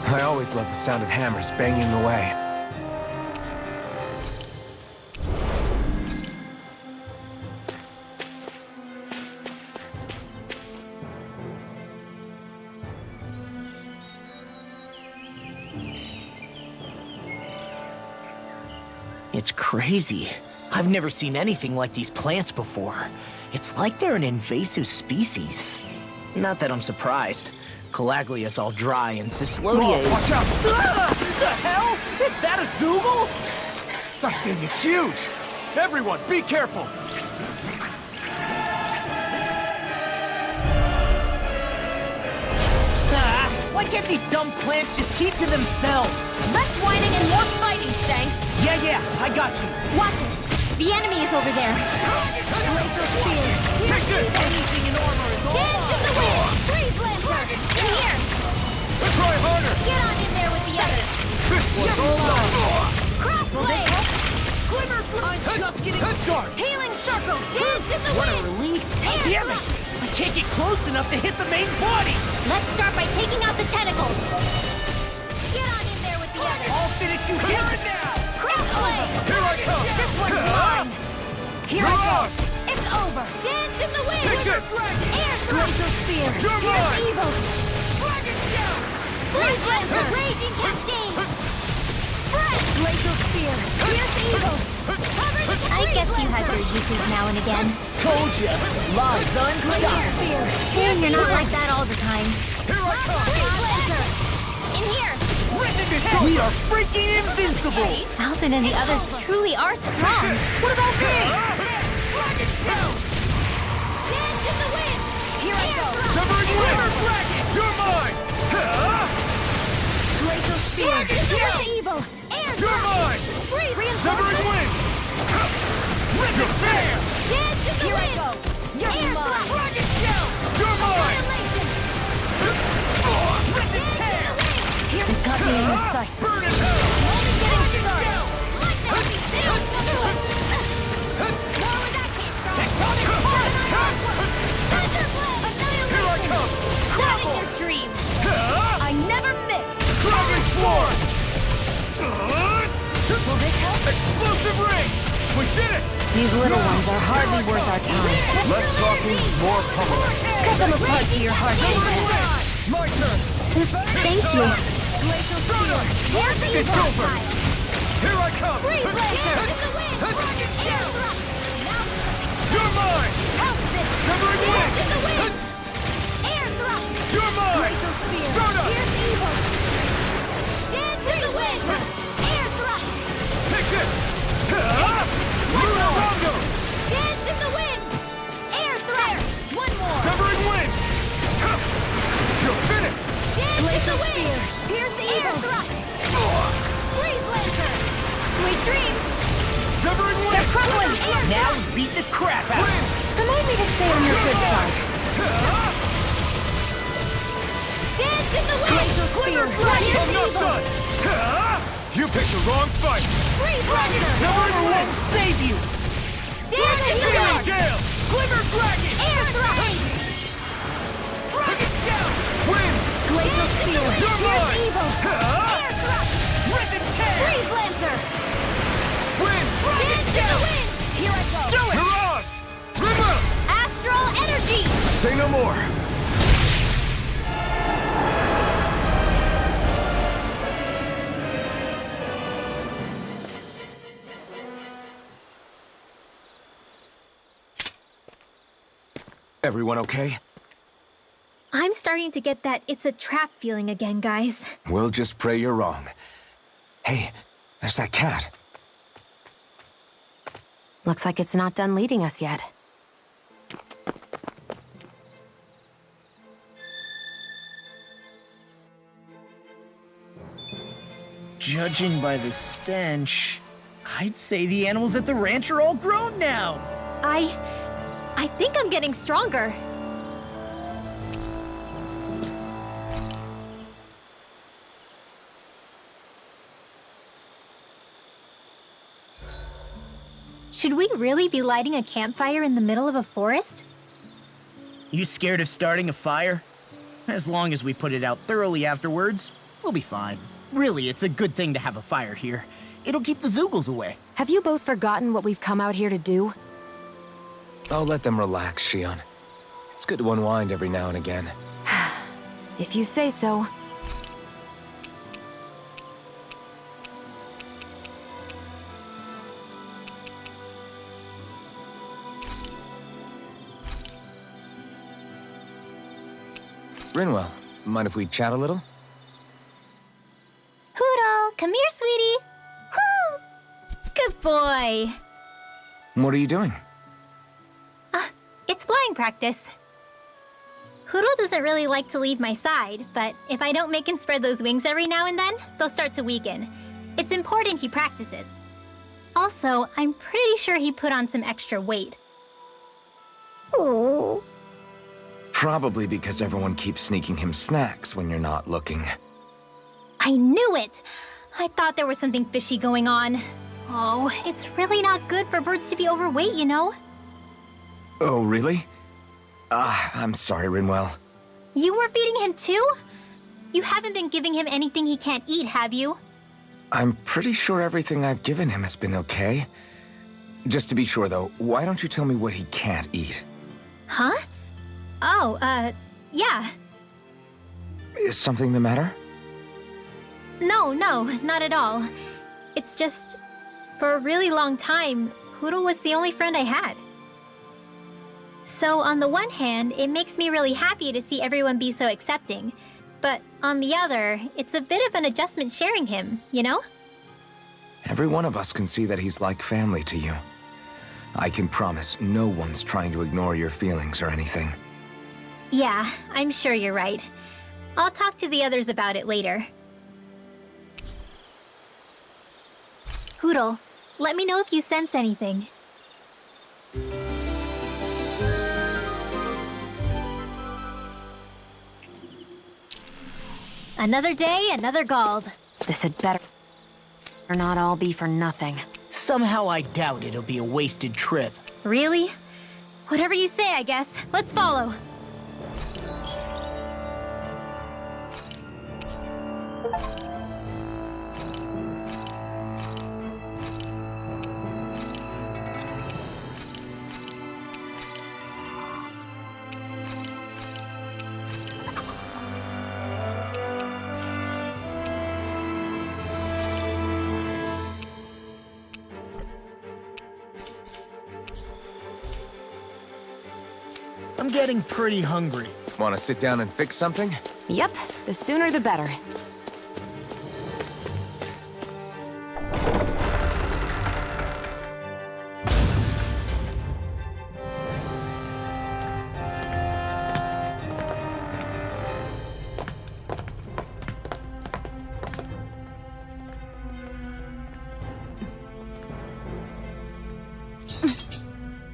I always love the sound of hammers banging away. It's crazy. I've never seen anything like these plants before. It's like they're an invasive species. Not that I'm surprised. Calaglia's all dry and Cyslodia is... Watch out! The hell? Is that a Zoogle? That thing is huge! Everyone, be careful! Why can't these dumb plants just keep to themselves? Less whining and more fighting, Shanks! Yeah, I got you. Watch it! The enemy is over there! Glacial Spear! Take this! Anything in armor is all Dance in the wind! Freeze Lancer! In here! Try harder! Get on in there with the others! This one's all mine! Cross blade! Glimmer! I'm just getting started! Healing Circle! Dance in the What a wind! relief! Air Damn it! thrust. I can't get close enough to hit the main body! Let's start by taking out the tentacles! Get on in there with the others! I'll finish you here and now! Cross blade! Here I come! This one's mine! Here I go! It's over! Dance in the wind! Take this! Air Glacial Spear! You're Here's mine! evil! Dragon Shell! Freeze Lancer! Raging Cascade! Fresh! Glacial Spear! Here's evil! I guess you have your uses now and again. Told ya! Lives Glacial unstoppable! Spear! Shame you're not like that all the time. Here I come! Freeze Lancer! In here! We are freaking invincible! Alphen and the others truly are strong. What about me? Dragon Shell! Dance in the wind! Here I go! Severing Wind! Dragon! You're mine! Glacial Spear! Here's evil! Air You're thrust. mine! Freeze! Severing Wind! You're fair! Dance in the Here I wind! go. You're Air mine. thrust. Dragon Shell! You're mine! Annihilation! Rip and tear! Here's got me in the sight. Burn in hell! Only getting Dragon started. Shell! Like that! More where that came from. Tectonic Punch! Thunder blade! Annihilation! Here I come! Not in your dreams. I never miss. Dragon Sword! Will this help? Explosive ring! We did it! These little ones are hardly worth our time. Less talking, more pummeling. Cut them apart to your heart's content. My turn! Thank you. Glacial Spear. Here's the It's evil over. side. Here I come! Freeze Lancer! In the wind! Air thrust. Now You're mine! help this. Severing Dance in the Wind! wind! Air thrust. You're mine! Glacial Spear. Start up! Here's evil. Dance in the wind! Air thrust. Take this! Murarondo! Dance in the wind! Air thrust. One more. Severing Wind! You're finished! Dance in the wind! Here's the evil. Air thrust. Freeze Lancer. Sweet dreams. Severing Wind! Crumbling. Air Now thrust. we beat the crap out of them! Remind me to stay on your good side. Dance in the wind! Glacial Spear! I'm Here's not evil! done! You picked the wrong fight! Freeze Lancer! Severing Wind! Save you! Dance in the Feeling wind! Gale! Glimmer Dragon! Air thrust! Dragon Shell! Wind! Glacial Spear! You're Here's mine! evil! Air thrust! Rip and tear! Freeze Lancer! Wind! Dance to the wind! Here I go! Do it! Mirage! Rima! Astral Energy! Say no more! Everyone okay? I'm starting to get that it's a trap feeling again, guys. We'll just pray you're wrong. Hey, there's that cat. Looks like it's not done leading us yet. Judging by the stench, I'd say the animals at the ranch are all grown now. I think I'm getting stronger. Should we really be lighting a campfire in the middle of a forest? You scared of starting a fire? As long as we put it out thoroughly afterwards, we'll be fine. Really, it's a good thing to have a fire here. It'll keep the Zoogles away. Have you both forgotten what we've come out here to do? I'll let them relax, Shionne. It's good to unwind every now and again. If you say so. Rinwell, mind if we chat a little? Hoodle, come here, sweetie. Woo! Good boy. What are you doing? It's flying practice. Hoodle doesn't really like to leave my side, but if I don't make him spread those wings every now and then, they'll start to weaken. It's important he practices. Also, I'm pretty sure he put on some extra weight. Oh. Probably because everyone keeps sneaking him snacks when you're not looking. I knew it! I thought there was something fishy going on. Oh, it's really not good for birds to be overweight, you know? Oh, really? I'm sorry, Rinwell. You were feeding him too? You haven't been giving him anything he can't eat, have you? I'm pretty sure everything I've given him has been okay. Just to be sure, though, why don't you tell me what he can't eat? Huh? Oh, yeah. Is something the matter? No, not at all. It's just, for a really long time, Hoodle was the only friend I had. So on the one hand, it makes me really happy to see everyone be so accepting. But on the other, it's a bit of an adjustment sharing him, you know? Every one of us can see that he's like family to you. I can promise no one's trying to ignore your feelings or anything. Yeah, I'm sure you're right. I'll talk to the others about it later. Hoodle, let me know if you sense anything. Another day, another Gald. This had better not all be for nothing. Somehow I doubt it'll be a wasted trip. Really? Whatever you say, I guess. Let's follow. I'm getting pretty hungry. Want to sit down and fix something? Yep, the sooner the better.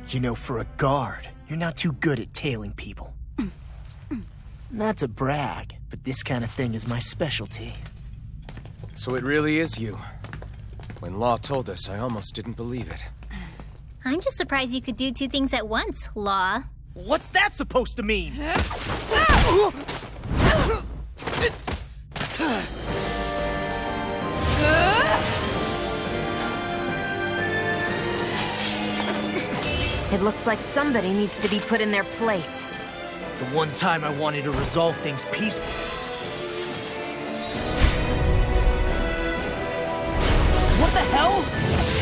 You know, for a guard, you're not too good at tailing people. Not to brag, but this kind of thing is my specialty. So it really is you. When Law told us, I almost didn't believe it. I'm just surprised you could do two things at once, Law. What's that supposed to mean? It looks like somebody needs to be put in their place. The one time I wanted to resolve things peacefully. What the hell?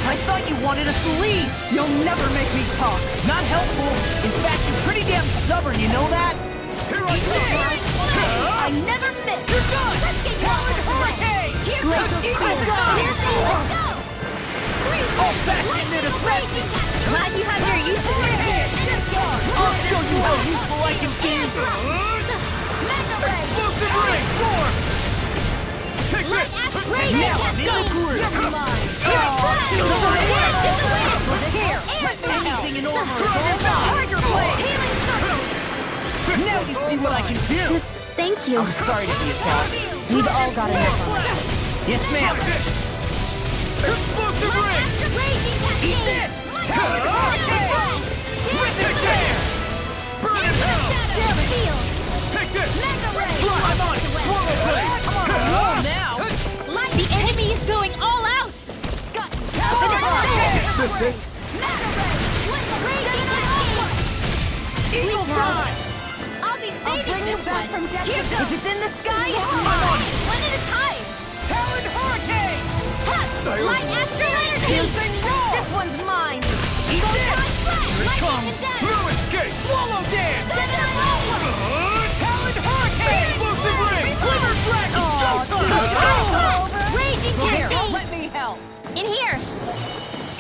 I thought you wanted us to leave! You'll never make me talk! Not helpful! In fact, you're pretty damn stubborn, you know that? Here I come! I never miss! You're done! Let's get Talon Hurricane! Let's go! All fashioned and effective! Glad you have your use in your head! I'll show you how useful I can be! Explosive ring! Form! Take this! Now I'm in the groove! Never mind! Here, let me help! Anything in order! Tiger Blade! Now you see what I can do! Thank you. I'm sorry to be a boss. We've all got enough on it. Yes, ma'am! Explosive ring! Eat this! Burn in hell! Take this! I'm on it! Swallow blade! I'm on a roll now! The enemy is going all out! Is this it? Eagle Fly! I'll be saving this one! Here goes! Is it in the sky? One at a time! Talon Hurricane! Light Astral Energy! Piercing roar! This one's mine! Eat this! Here it comes! No escape! Swallow dance! Talon Hurricane! Explosive ring! Glimmer Dragon! Raging Here, Cascade! let me help! In here!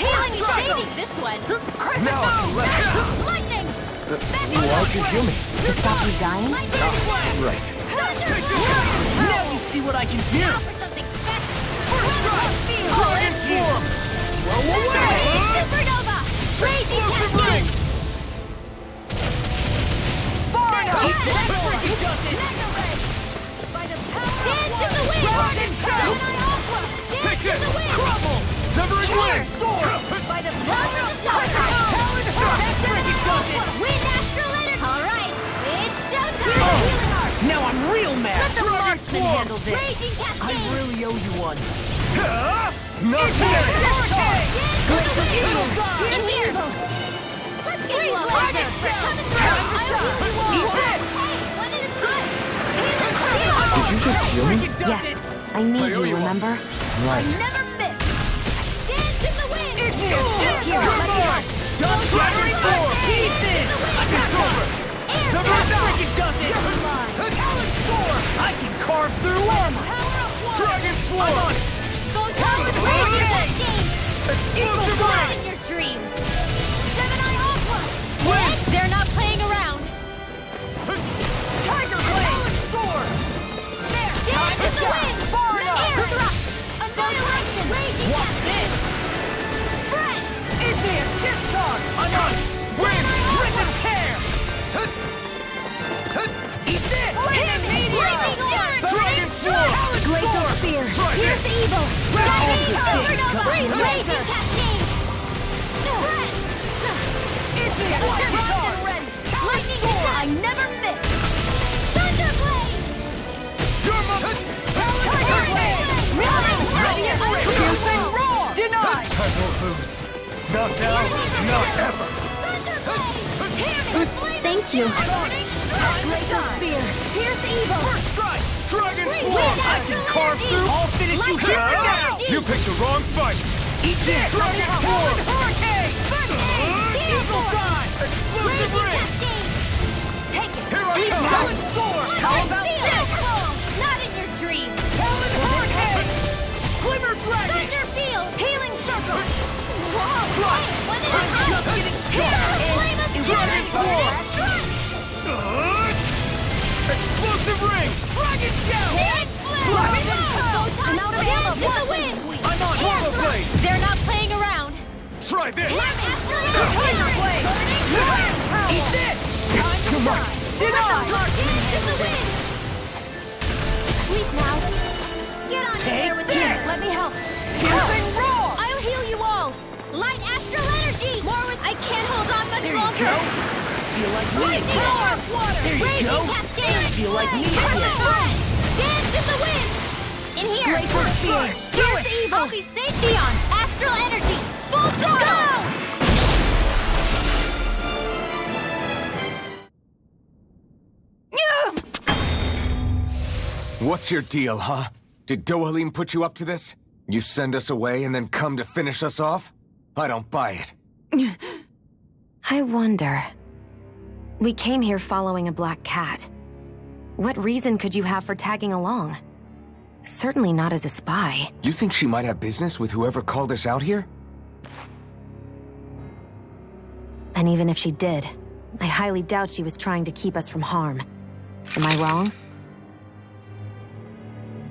Healing is saving this one! Now I can let Lightning! Why'd you heal me? To stop you dying? Right. Now you see what I can do! Now for something special! Dragon form! Throw away! Supernova! Raging Cascade! Dance in the wind! Take this! Crumble! Severing wing! By the power of Wind Astral Energy! Alright, it's showtime! Now I'm real mad! Let the marksman handle this! Raging I Cascade! really owe you one. Not today! In here! Let's get you all Target Did you just heal me? Yes. I need you, remember? Right. Never miss! Dance in the wind! Severing form! He's in! I can cover! Severing freaking does it! Talon form! I can carve through armor! Dragon form! I'm on it! Explosive Not in your dreams! Gemini Aqua! Wait! They're not playing around! Tiger Blade! Sword! There! Dance in the wind! Air thrust! Annihilation! Raging Watch this! Spread! Indian discharge! I'm on it! Wind! Rhythm care! Eat this! Lightning Dragon form! Glacial Spear! Here's the evil! Supernova! Raging Cascade! Spread! Lightning attack! I never miss! Thunderblade! Piercing roar! Denied! I won't lose. Not now, not ever. Thank you. Glacial Spear! Here's the evil! First strike! Dragon Wait, form! I can carve through! I'll finish you here and now! You picked the wrong fight! Eat this! Dragon form! Hurricane! Eagle dive! Explosive ring! Take it! Here I come! Talon sword! How about this? Not in your dreams! Talon Hurricane! Glimmer Dragon! Thunder Field! Healing Circle! Strike! One at a time! Just getting Here! started! Flame of Dragon form! Explosive ring! Dragon shell! I'm out of ammo! In the wind! I'm on Swallow blade! They're not playing around! Try this! Tiger Blade! Eat this! It's too much! Denied! In the wind! Sleep now! Get on in there with this! you! Let me help! Piercing roar! I'll heal you all! Light Astral Energy! More with... I can't hold on much There you longer! go! Feel like me Lightning again! Water! There you Raging go! Cascade! Feel like me Perfect again! Red! Dance in the wind! In here! Glacial Spear! Pierce evil! I'll be safe! Shionne! Astral energy! Full throttle! What's your deal, huh? Did Dohalim put you up to this? You send us away and then come to finish us off? I don't buy it. I wonder. We came here following a black cat. What reason could you have for tagging along? Certainly not as a spy. You think she might have business with whoever called us out here? And even if she did, I highly doubt she was trying to keep us from harm. Am I wrong?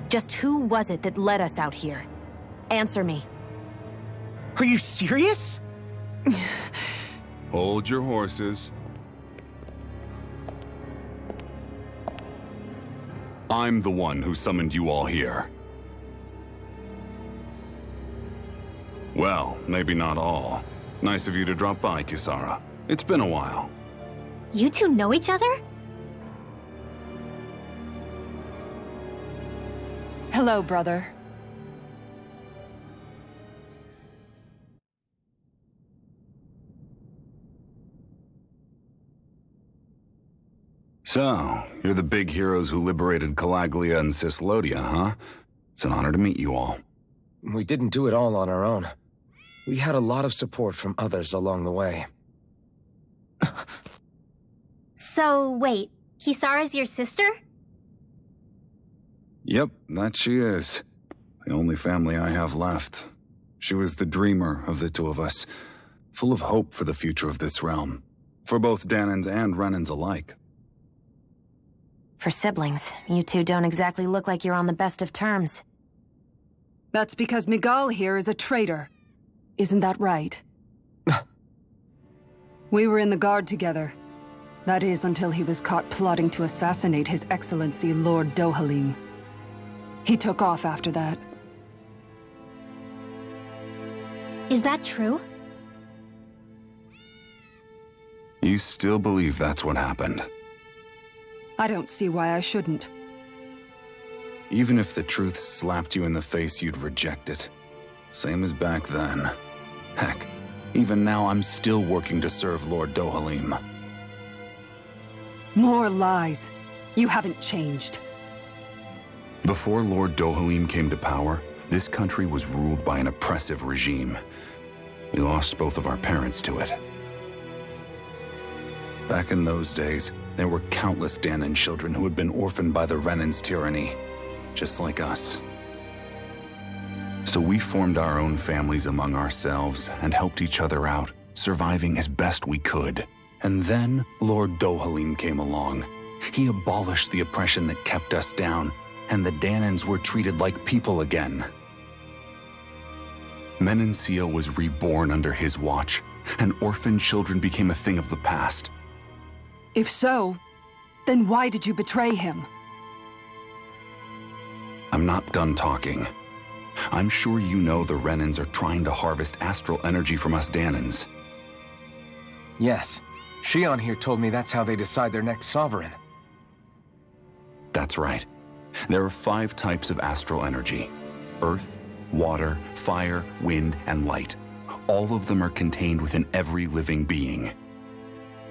Just who was it that led us out here? Answer me. Are you serious? Hold your horses. I'm the one who summoned you all here. Well, maybe not all. Nice of you to drop by, Kisara. It's been a while. You two know each other? Hello, brother. So, you're the big heroes who liberated Calaglia and Cislodia, huh? It's an honor to meet you all. We didn't do it all on our own. We had a lot of support from others along the way. So, wait, Kisara's your sister? Yep, that she is. The only family I have left. She was the dreamer of the two of us, full of hope for the future of this realm, for both Dahnans and Renans alike. For siblings, you two don't exactly look like you're on the best of terms. That's because Miguel here is a traitor. Isn't that right? We were in the Guard together. That is, until he was caught plotting to assassinate His Excellency Lord Dohalim. He took off after that. Is that true? You still believe that's what happened? I don't see why I shouldn't. Even if the truth slapped you in the face, you'd reject it. Same as back then. Heck, even now I'm still working to serve Lord Dohalim. More lies. You haven't changed. Before Lord Dohalim came to power, this country was ruled by an oppressive regime. We lost both of our parents to it. Back in those days, there were countless Dahnan children who had been orphaned by the Renan's tyranny, just like us. So we formed our own families among ourselves and helped each other out, surviving as best we could. And then Lord Dohalim came along. He abolished the oppression that kept us down, and the Dahnans were treated like people again. Menancia was reborn under his watch, and orphaned children became a thing of the past. If so, then why did you betray him? I'm not done talking. I'm sure you know the Renans are trying to harvest astral energy from us Dahnans. Yes. Shionne here told me that's how they decide their next sovereign. That's right. There are 5 types of astral energy. Earth, water, fire, wind, and light. All of them are contained within every living being.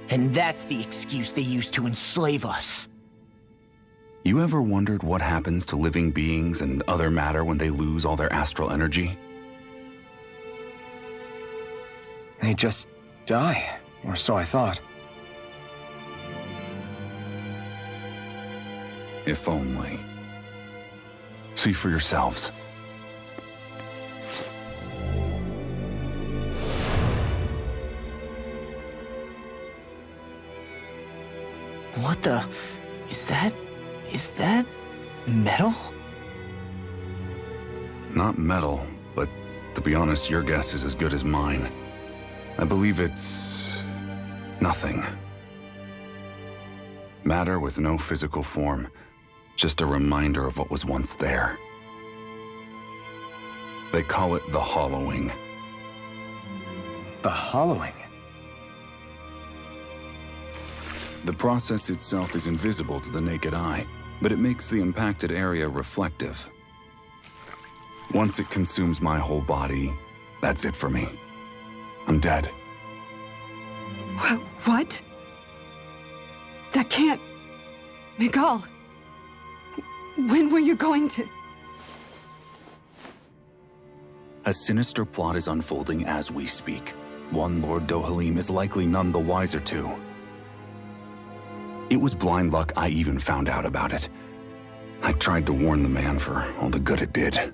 And that's the excuse they use to enslave us. You ever wondered what happens to living beings and other matter when they lose all their astral energy? They just die, or so I thought. If only. See for yourselves. What the... Is that metal? Not metal, but to be honest, your guess is as good as mine. I believe it's... nothing. Matter with no physical form. Just a reminder of what was once there. They call it the hollowing. The hollowing? The process itself is invisible to the naked eye, but it makes the impacted area reflective. Once it consumes my whole body, that's it for me. I'm dead. What? That can't... Miguel, when were you going to... A sinister plot is unfolding as we speak. One Lord Dohalim is likely none the wiser to. It was blind luck I even found out about it. I tried to warn the man for all the good it did.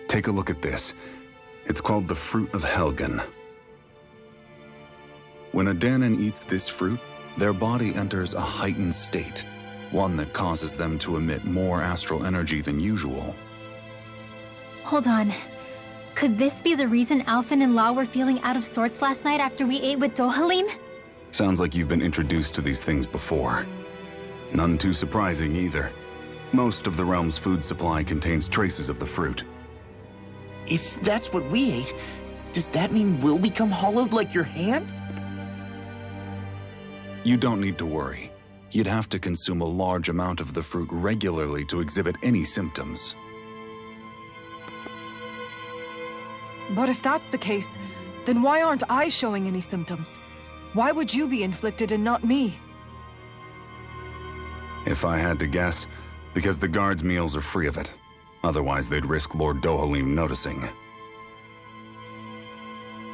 Take a look at this. It's called the Fruit of Helgen. When a Dahnan eats this fruit, their body enters a heightened state, one that causes them to emit more astral energy than usual. Hold on. Could this be the reason Alphen and Law were feeling out of sorts last night after we ate with Dohalim? Sounds like you've been introduced to these things before. None too surprising either. Most of the realm's food supply contains traces of the fruit. If that's what we ate, does that mean we'll become hollowed like your hand? You don't need to worry. You'd have to consume a large amount of the fruit regularly to exhibit any symptoms. But if that's the case, then why aren't I showing any symptoms? Why would you be inflicted and not me? If I had to guess, because the guards' meals are free of it. Otherwise, they'd risk Lord Dohalim noticing.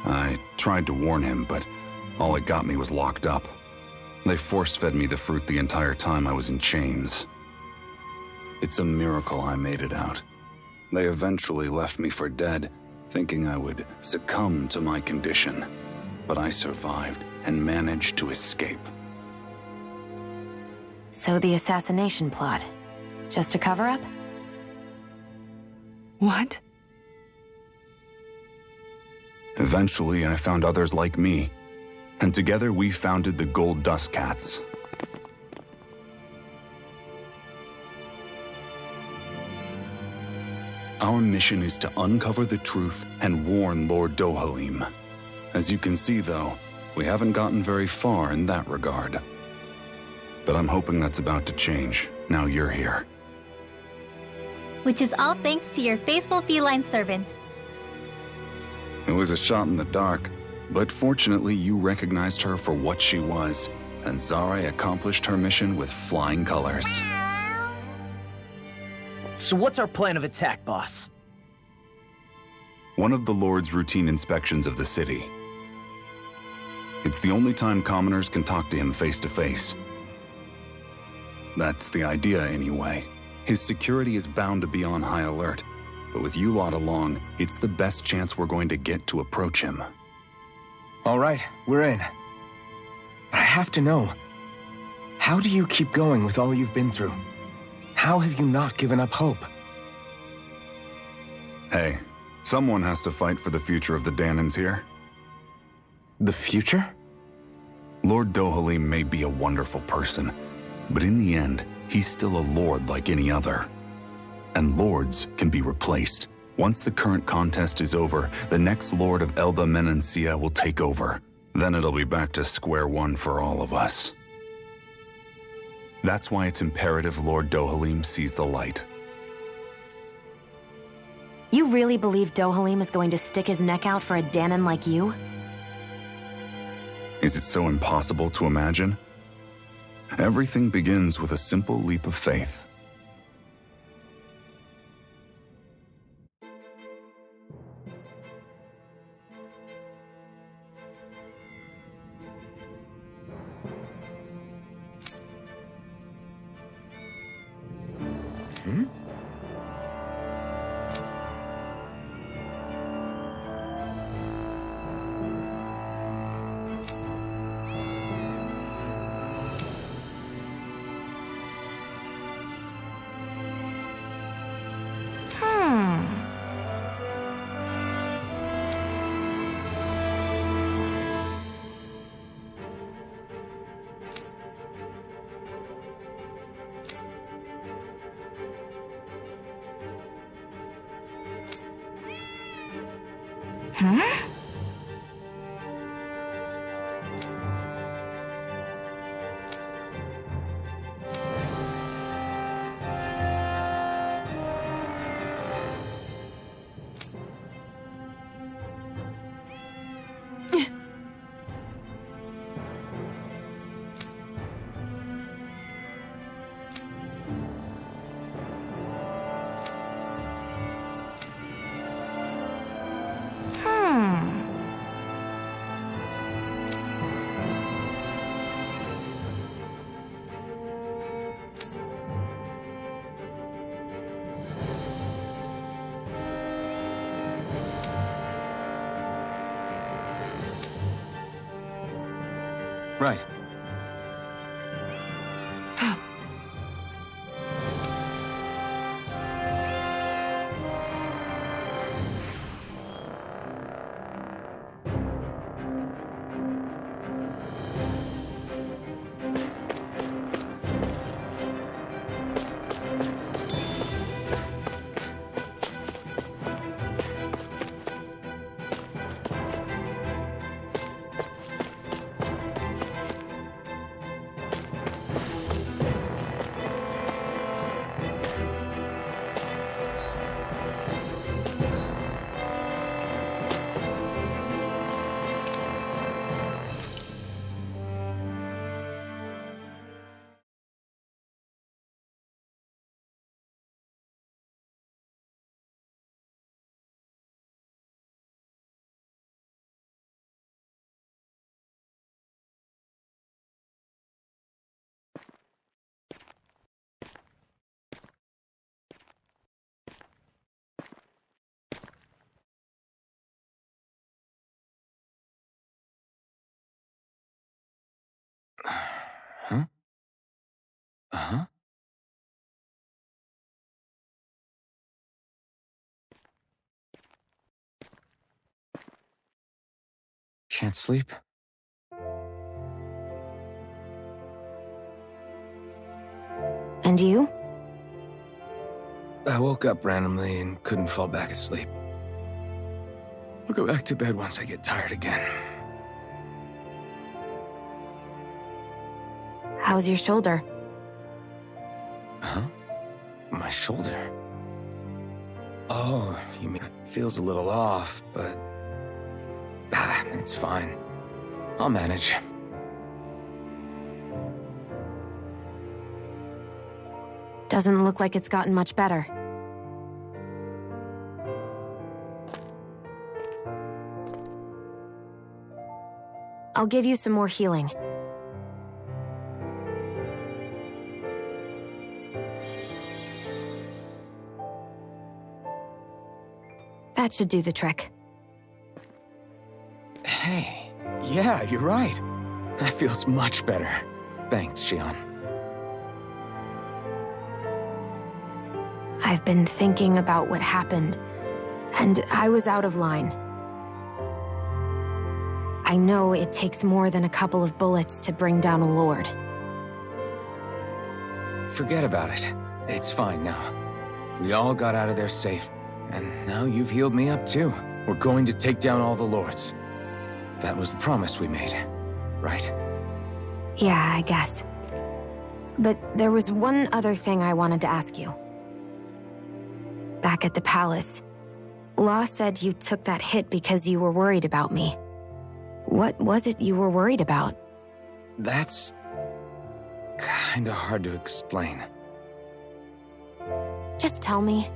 I tried to warn him, but all it got me was locked up. They force-fed me the fruit the entire time I was in chains. It's a miracle I made it out. They eventually left me for dead, thinking I would succumb to my condition. But I survived and managed to escape. So the assassination plot, just a cover-up? What? Eventually, I found others like me, and together we founded the Gold Dust Cats. Our mission is to uncover the truth and warn Lord Dohalim. As you can see, though, we haven't gotten very far in that regard. But I'm hoping that's about to change, now you're here. Which is all thanks to your faithful feline servant. It was a shot in the dark, but fortunately you recognized her for what she was, and Zare accomplished her mission with flying colors. So what's our plan of attack, boss? One of the Lord's routine inspections of the city. It's the only time commoners can talk to him face to face. That's the idea, anyway. His security is bound to be on high alert, but with you lot along, it's the best chance we're going to get to approach him. All right, we're in. But I have to know, how do you keep going with all you've been through? How have you not given up hope? Hey, someone has to fight for the future of the Dahnans here. The future? Lord Dohalim may be a wonderful person, but in the end, he's still a lord like any other. And lords can be replaced. Once the current contest is over, the next lord of Elda Menancia will take over. Then it'll be back to square one for all of us. That's why it's imperative Lord Dohalim sees the light. You really believe Dohalim is going to stick his neck out for a Dahnan like you? Is it so impossible to imagine? Everything begins with a simple leap of faith. Right. Huh? Uh-huh. Can't sleep? And you? I woke up randomly and couldn't fall back asleep. I'll go back to bed once I get tired again. How's your shoulder? Huh? My shoulder? Oh, you mean it feels a little off, but... it's fine. I'll manage. Doesn't look like it's gotten much better. I'll give you some more healing. That should do the trick. Hey, yeah, you're right. That feels much better. Thanks, Shionne. I've been thinking about what happened, and I was out of line. I know it takes more than a couple of bullets to bring down a lord. Forget about it. It's fine now. We all got out of there safe, and now you've healed me up too. We're going to take down all the lords. That was the promise we made, right? Yeah, I guess. But there was one other thing I wanted to ask you. Back at the palace, Law said you took that hit because you were worried about me. What was it you were worried about? That's... kinda hard to explain. Just tell me.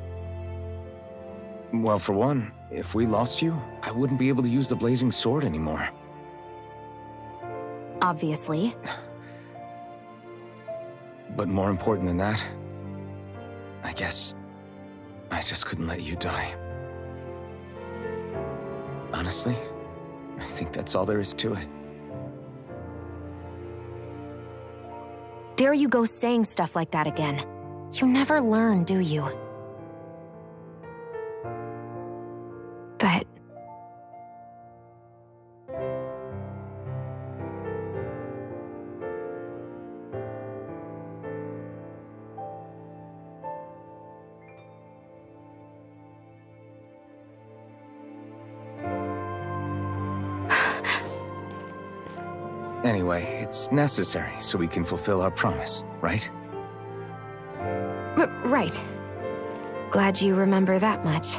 Well, for one, if we lost you, I wouldn't be able to use the blazing sword anymore. Obviously. But more important than that, I guess I just couldn't let you die. Honestly, I think that's all there is to it. There you go saying stuff like that again. You never learn, do you? But... Anyway, it's necessary so we can fulfill our promise, right? Right. Glad you remember that much.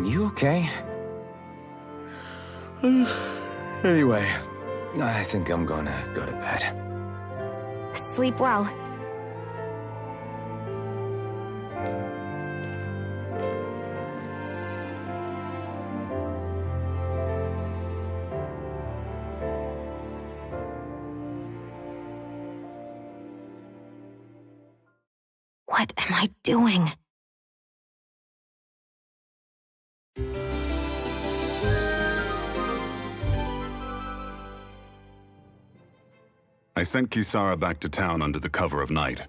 You okay? Anyway, I think I'm gonna go to bed. Sleep well. What am I doing? I sent Kisara back to town under the cover of night.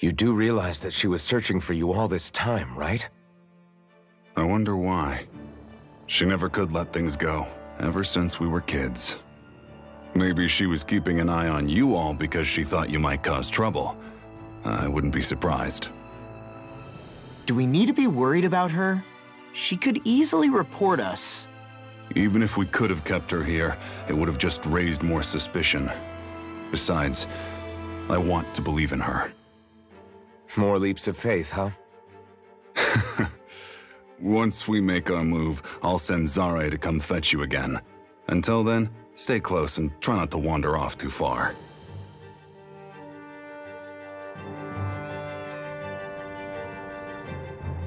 You do realize that she was searching for you all this time, right? I wonder why. She never could let things go, ever since we were kids. Maybe she was keeping an eye on you all because she thought you might cause trouble. I wouldn't be surprised. Do we need to be worried about her? She could easily report us. Even if we could have kept her here, it would have just raised more suspicion. Besides, I want to believe in her. More leaps of faith, huh? Once we make our move, I'll send Zare to come fetch you again. Until then, stay close and try not to wander off too far.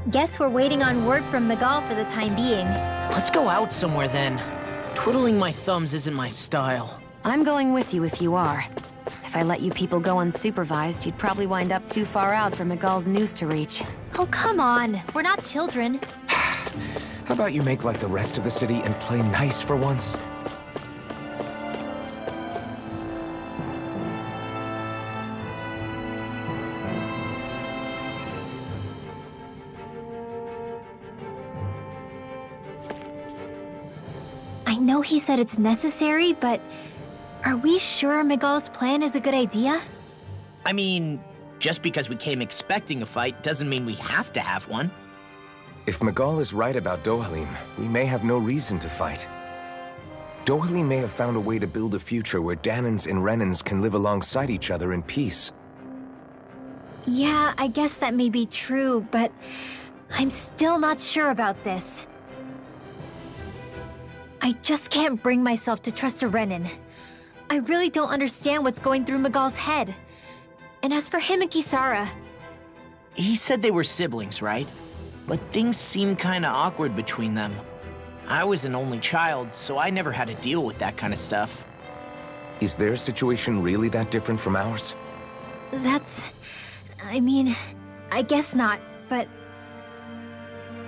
Guess we're waiting on word from Miguel for the time being. Let's go out somewhere then. Twiddling my thumbs isn't my style. I'm going with you if you are. If I let you people go unsupervised, you'd probably wind up too far out for Miguel's news to reach. Oh, come on. We're not children. How about you make like the rest of the city and play nice for once? I know he said it's necessary, but are we sure Miguel's plan is a good idea? I mean, just because we came expecting a fight doesn't mean we have to have one. If Miguel is right about Dohalim, we may have no reason to fight. Dohalim may have found a way to build a future where Dahnans and Renans can live alongside each other in peace. Yeah, I guess that may be true, but I'm still not sure about this. I just can't bring myself to trust a Renan. I really don't understand what's going through Miguel's head. And as for him and Kisara... He said they were siblings, right? But things seemed kinda awkward between them. I was an only child, so I never had to deal with that kind of stuff. Is their situation really that different from ours? I mean, I guess not, but...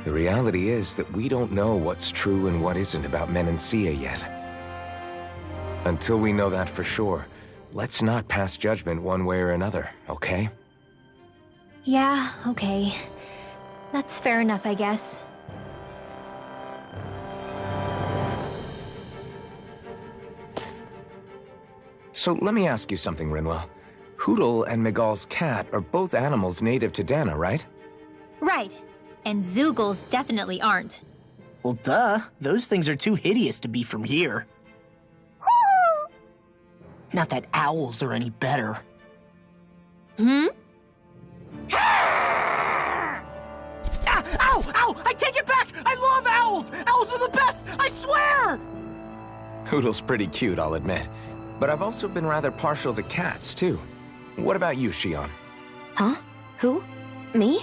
The reality is that we don't know what's true and what isn't about Menancia yet. Until we know that for sure, let's not pass judgment one way or another, okay? Yeah, okay. That's fair enough, I guess. So let me ask you something, Rinwell. Hootle and Miguel's cat are both animals native to Dahna, right? Right. And Zoogles definitely aren't. Well, duh. Those things are too hideous to be from here. Not that owls are any better. Hmm? Ow! Ow! I take it back! I love owls! Owls are the best! I swear! Hootle's pretty cute, I'll admit. But I've also been rather partial to cats, too. What about you, Shionne? Huh? Who? Me?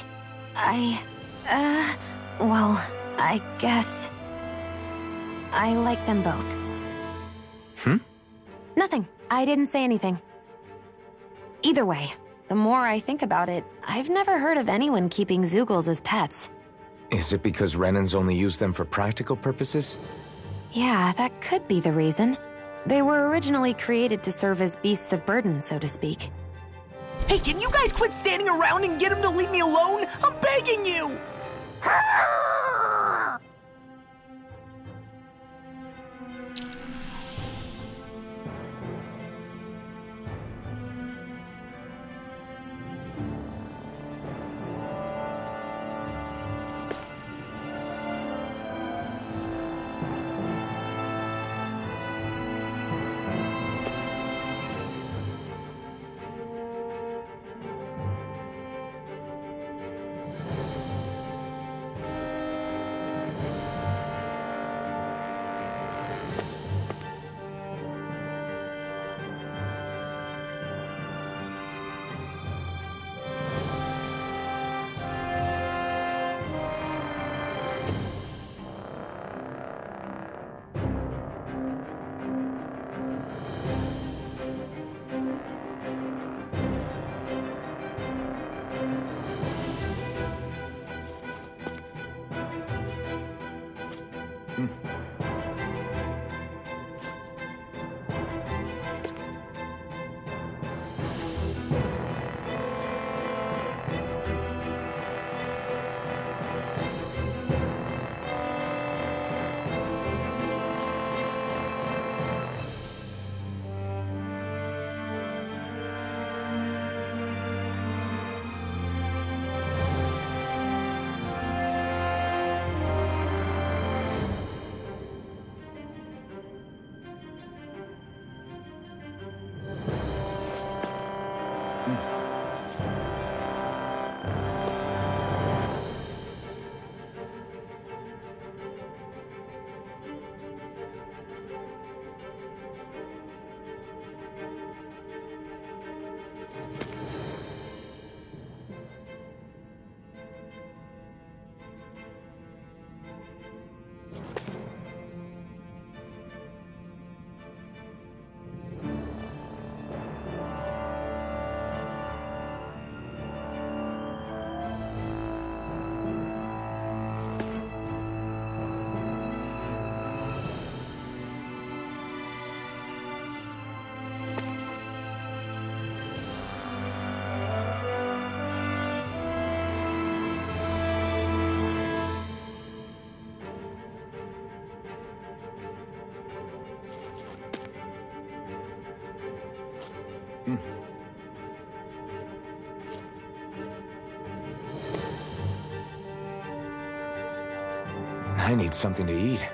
Well, I guess... I like them both. Nothing. I didn't say anything. Either way, the more I think about it, I've never heard of anyone keeping Zoogles as pets. Is it because Renans only use them for practical purposes? Yeah, that could be the reason. They were originally created to serve as beasts of burden, so to speak. Hey, can you guys quit standing around and get him to leave me alone? I'm begging you! I need something to eat.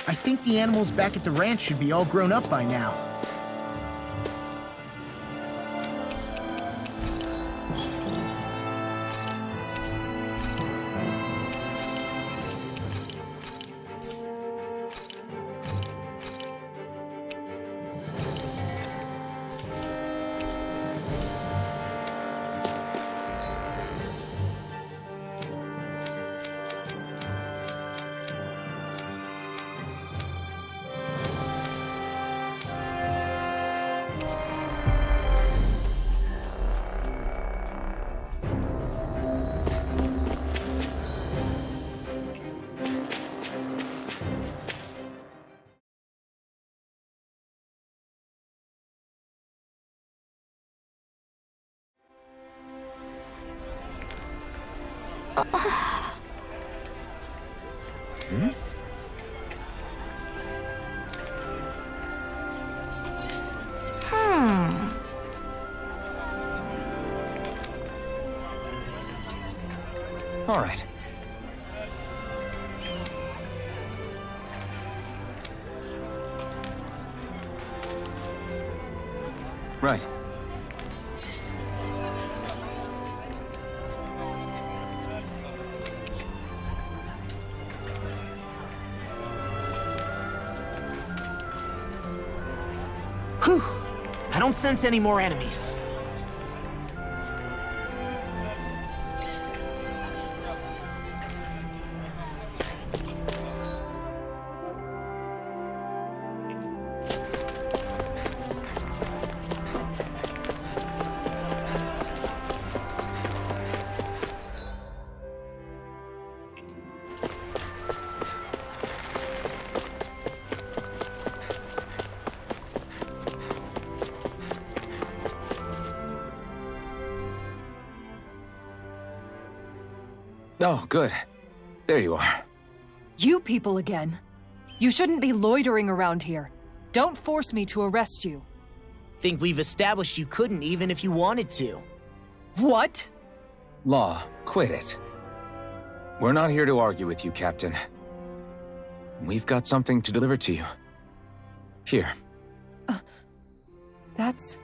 I think the animals back at the ranch should be all grown up by now. All right. Right. Whew. I don't sense any more enemies. Oh, good. There you are. You people again. You shouldn't be loitering around here. Don't force me to arrest you. Think we've established you couldn't even if you wanted to. What? Law, quit it. We're not here to argue with you, Captain. We've got something to deliver to you. Here. That's...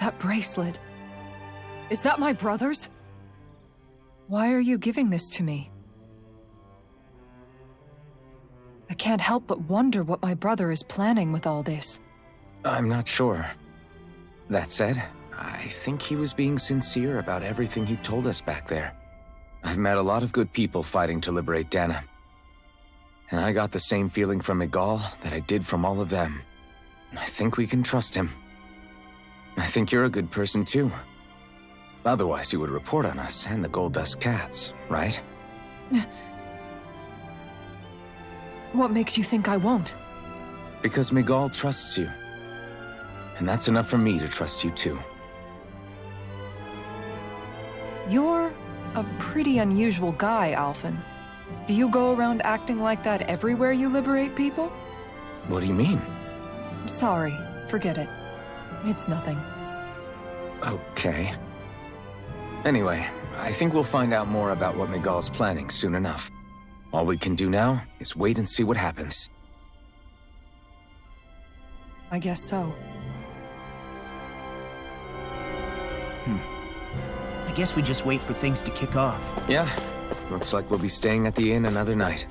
That bracelet. Is that my brother's? Why are you giving this to me? I can't help but wonder what my brother is planning with all this. I'm not sure. That said, I think he was being sincere about everything he told us back there. I've met a lot of good people fighting to liberate Dahna. And I got the same feeling from Miguel that I did from all of them. I think we can trust him. I think you're a good person too. Otherwise you would report on us and the Gold Dust Cats, right? What makes you think I won't? Because Miguel trusts you. And that's enough for me to trust you too. You're a pretty unusual guy, Alphen. Do you go around acting like that everywhere you liberate people? What do you mean? Sorry, forget it. It's nothing. Okay. Anyway, I think we'll find out more about what Miguel's planning soon enough. All we can do now is wait and see what happens. I guess so. I guess we just wait for things to kick off. Yeah, looks like we'll be staying at the inn another night.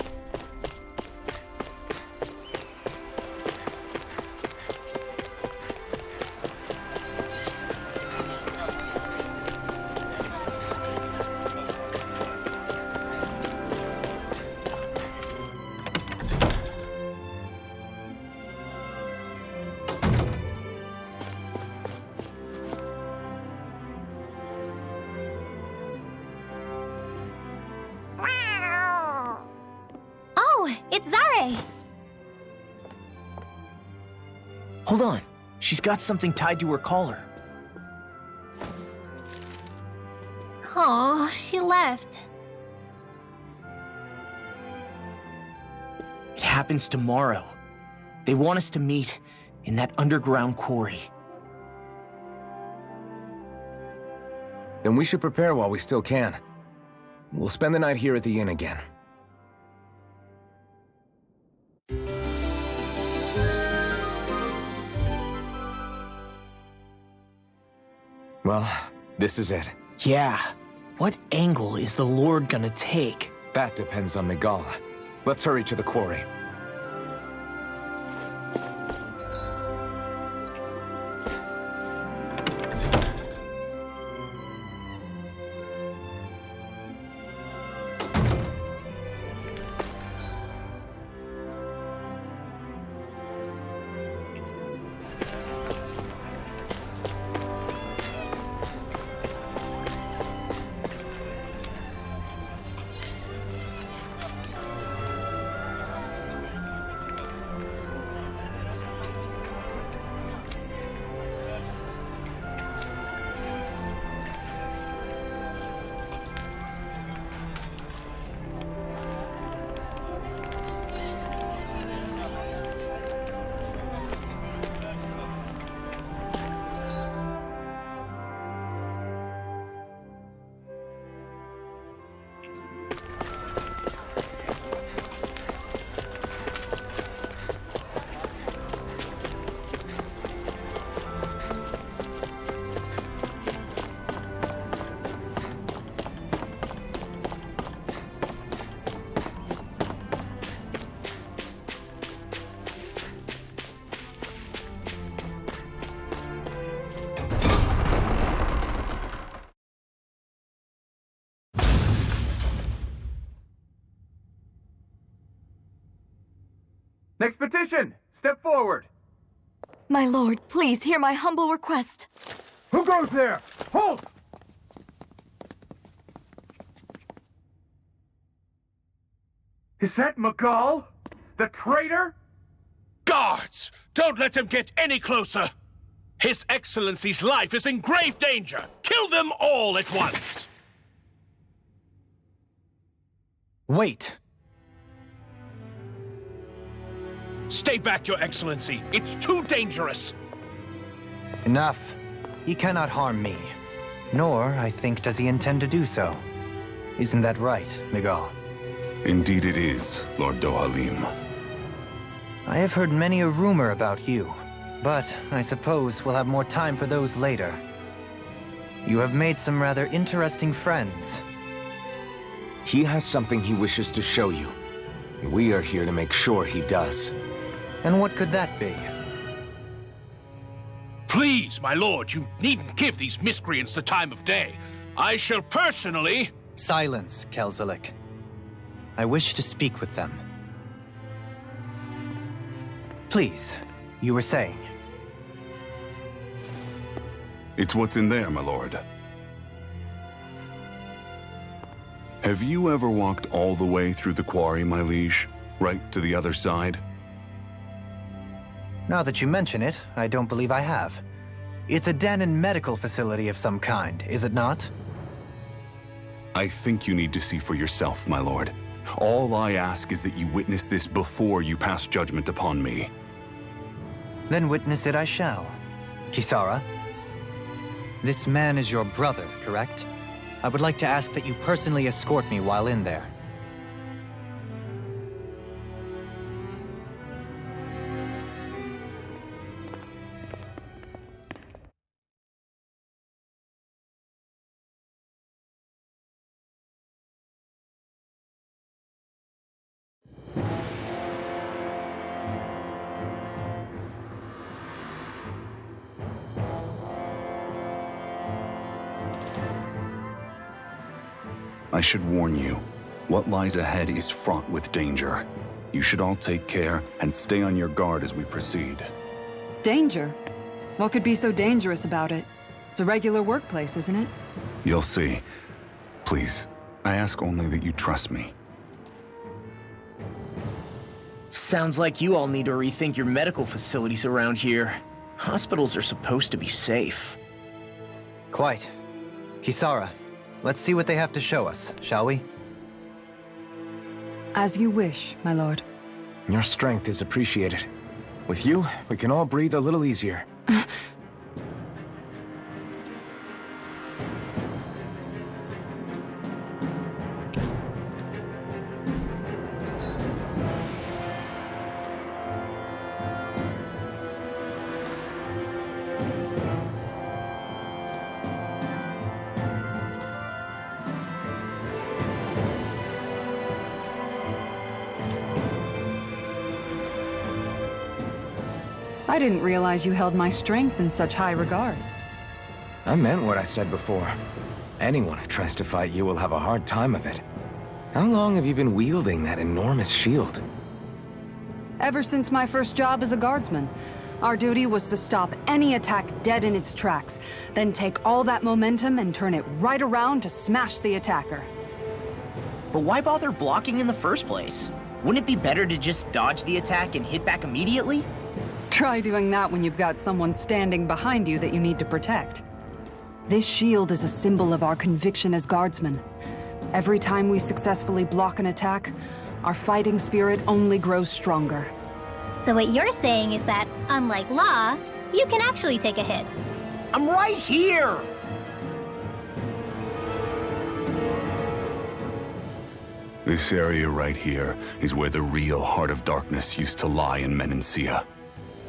Hold on. She's got something tied to her collar. Oh, she left. It happens tomorrow. They want us to meet in that underground quarry. Then we should prepare while we still can. We'll spend the night here at the inn again. Well, this is it. Yeah. What angle is the Lord gonna take? That depends on Miguel. Let's hurry to the quarry. Next petition! Step forward! My lord, please hear my humble request. Who goes there? Halt! Is that Miguel? The traitor? Guards! Don't let them get any closer! His Excellency's life is in grave danger! Kill them all at once! Wait! Stay back, Your Excellency! It's too dangerous! Enough. He cannot harm me. Nor, I think, does he intend to do so. Isn't that right, Miguel? Indeed it is, Lord Dohalim. I have heard many a rumor about you, but I suppose we'll have more time for those later. You have made some rather interesting friends. He has something he wishes to show you, and we are here to make sure he does. And what could that be? Please, my lord, you needn't give these miscreants the time of day. I shall personally... Silence, Kelzelik. I wish to speak with them. Please, you were saying. It's what's in there, my lord. Have you ever walked all the way through the quarry, my liege? Right to the other side? Now that you mention it, I don't believe I have. It's a Dahnan medical facility of some kind, is it not? I think you need to see for yourself, my lord. All I ask is that you witness this before you pass judgment upon me. Then witness it I shall. Kisara? This man is your brother, correct? I would like to ask that you personally escort me while in there. I should warn you, what lies ahead is fraught with danger. You should all take care and stay on your guard as we proceed. Danger? What could be so dangerous about it? It's a regular workplace, isn't it? You'll see. Please, I ask only that you trust me. Sounds like you all need to rethink your medical facilities around here. Hospitals are supposed to be safe. Quite. Kisara, let's see what they have to show us, shall we? As you wish, my lord. Your strength is appreciated. With you, we can all breathe a little easier. I didn't realize you held my strength in such high regard. I meant what I said before. Anyone who tries to fight you will have a hard time of it. How long have you been wielding that enormous shield? Ever since my first job as a guardsman. Our duty was to stop any attack dead in its tracks, then take all that momentum and turn it right around to smash the attacker. But why bother blocking in the first place? Wouldn't it be better to just dodge the attack and hit back immediately? Try doing that when you've got someone standing behind you that you need to protect. This shield is a symbol of our conviction as guardsmen. Every time we successfully block an attack, our fighting spirit only grows stronger. So what you're saying is that, unlike Law, you can actually take a hit. I'm right here! This area right here is where the real Heart of Darkness used to lie in Menancia.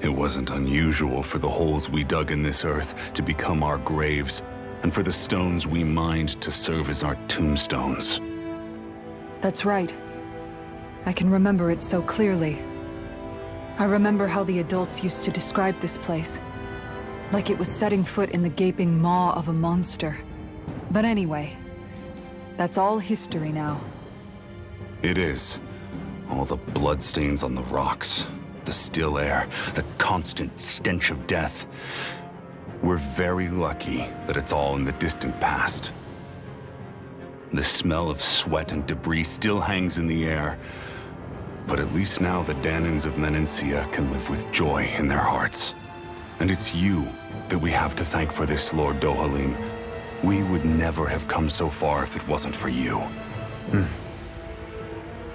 It wasn't unusual for the holes we dug in this earth to become our graves, and for the stones we mined to serve as our tombstones. That's right. I can remember it so clearly. I remember how the adults used to describe this place. Like it was setting foot in the gaping maw of a monster. But anyway, that's all history now. It is. All the bloodstains on the rocks, the still air, the constant stench of death. We're very lucky that it's all in the distant past. The smell of sweat and debris still hangs in the air, but at least now the Dahnans of Menancia can live with joy in their hearts. And it's you that we have to thank for this, Lord Dohalim. We would never have come so far if it wasn't for you.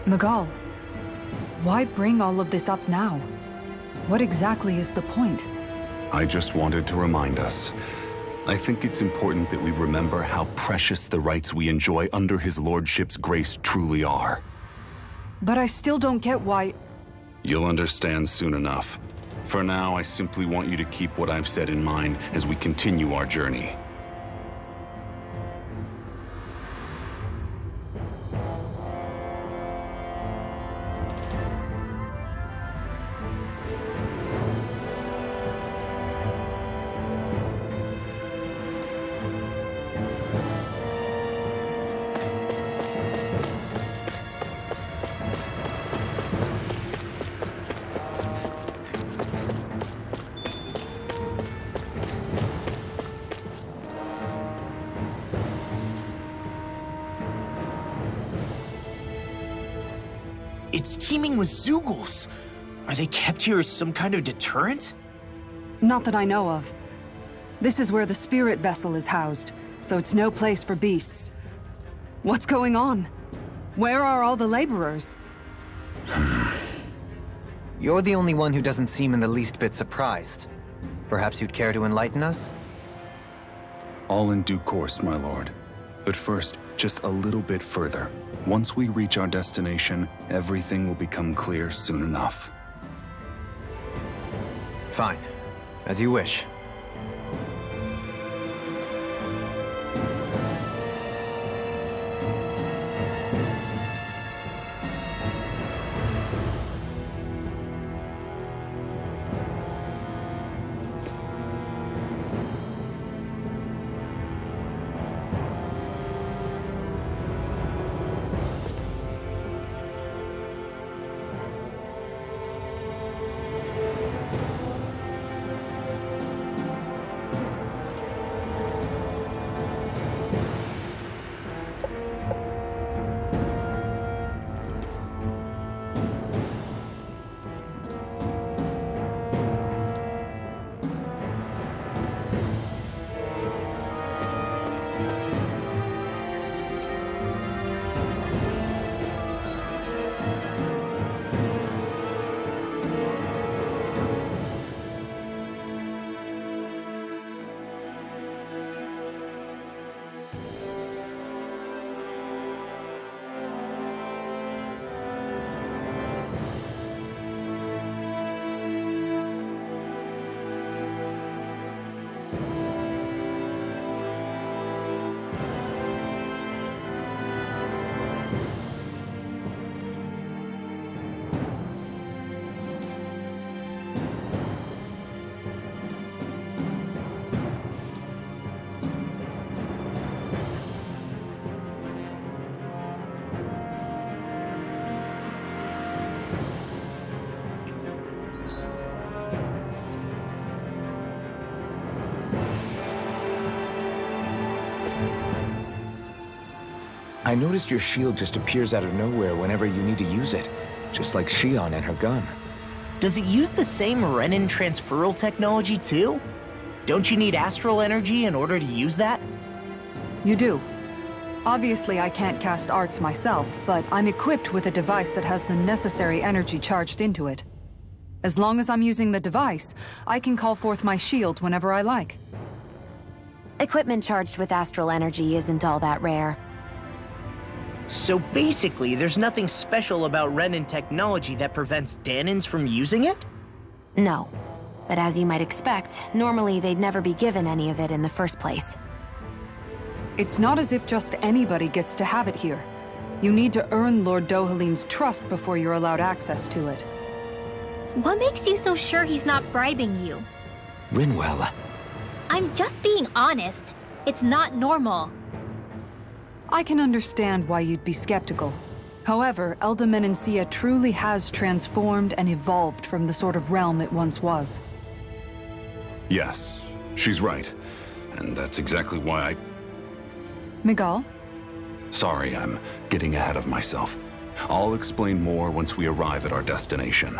Miguel, why bring all of this up now? What exactly is the point? I just wanted to remind us. I think it's important that we remember how precious the rights we enjoy under his lordship's grace truly are. But I still don't get why... You'll understand soon enough. For now, I simply want you to keep what I've said in mind as we continue our journey. It's teeming with Zeugles. Are they kept here as some kind of deterrent? Not that I know of. This is where the spirit vessel is housed, so it's no place for beasts. What's going on? Where are all the laborers? You're the only one who doesn't seem in the least bit surprised. Perhaps you'd care to enlighten us? All in due course, my lord. But first, just a little bit further. Once we reach our destination, everything will become clear soon enough. Fine. As you wish. I noticed your shield just appears out of nowhere whenever you need to use it, just like Shionne and her gun. Does it use the same Renan transferal technology too? Don't you need astral energy in order to use that? You do. Obviously, I can't cast arts myself, but I'm equipped with a device that has the necessary energy charged into it. As long as I'm using the device, I can call forth my shield whenever I like. Equipment charged with astral energy isn't all that rare. So basically, there's nothing special about Renan technology that prevents Dahnans from using it? No. But as you might expect, normally they'd never be given any of it in the first place. It's not as if just anybody gets to have it here. You need to earn Lord Dohalim's trust before you're allowed access to it. What makes you so sure he's not bribing you? Rinwell. I'm just being honest. It's not normal. I can understand why you'd be skeptical. However, Menancia truly has transformed and evolved from the sort of realm it once was. Yes, she's right. And that's exactly why I... Miguel? Sorry, I'm getting ahead of myself. I'll explain more once we arrive at our destination.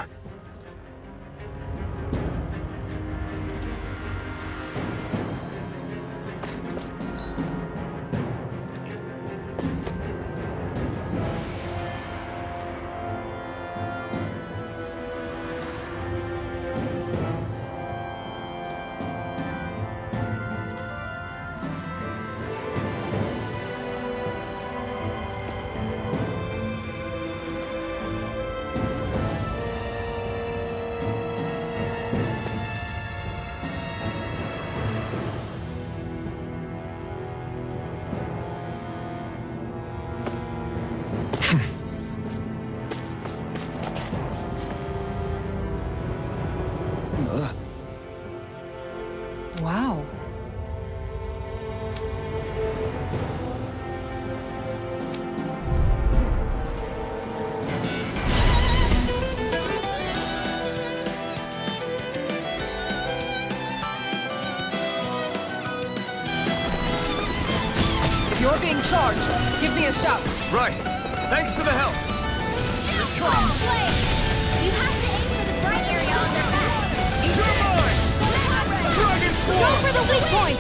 being charged. Give me a shout. Right. Thanks for the help. Longplay! You have to aim for the bright area on their back. Dragon Go for the weak point!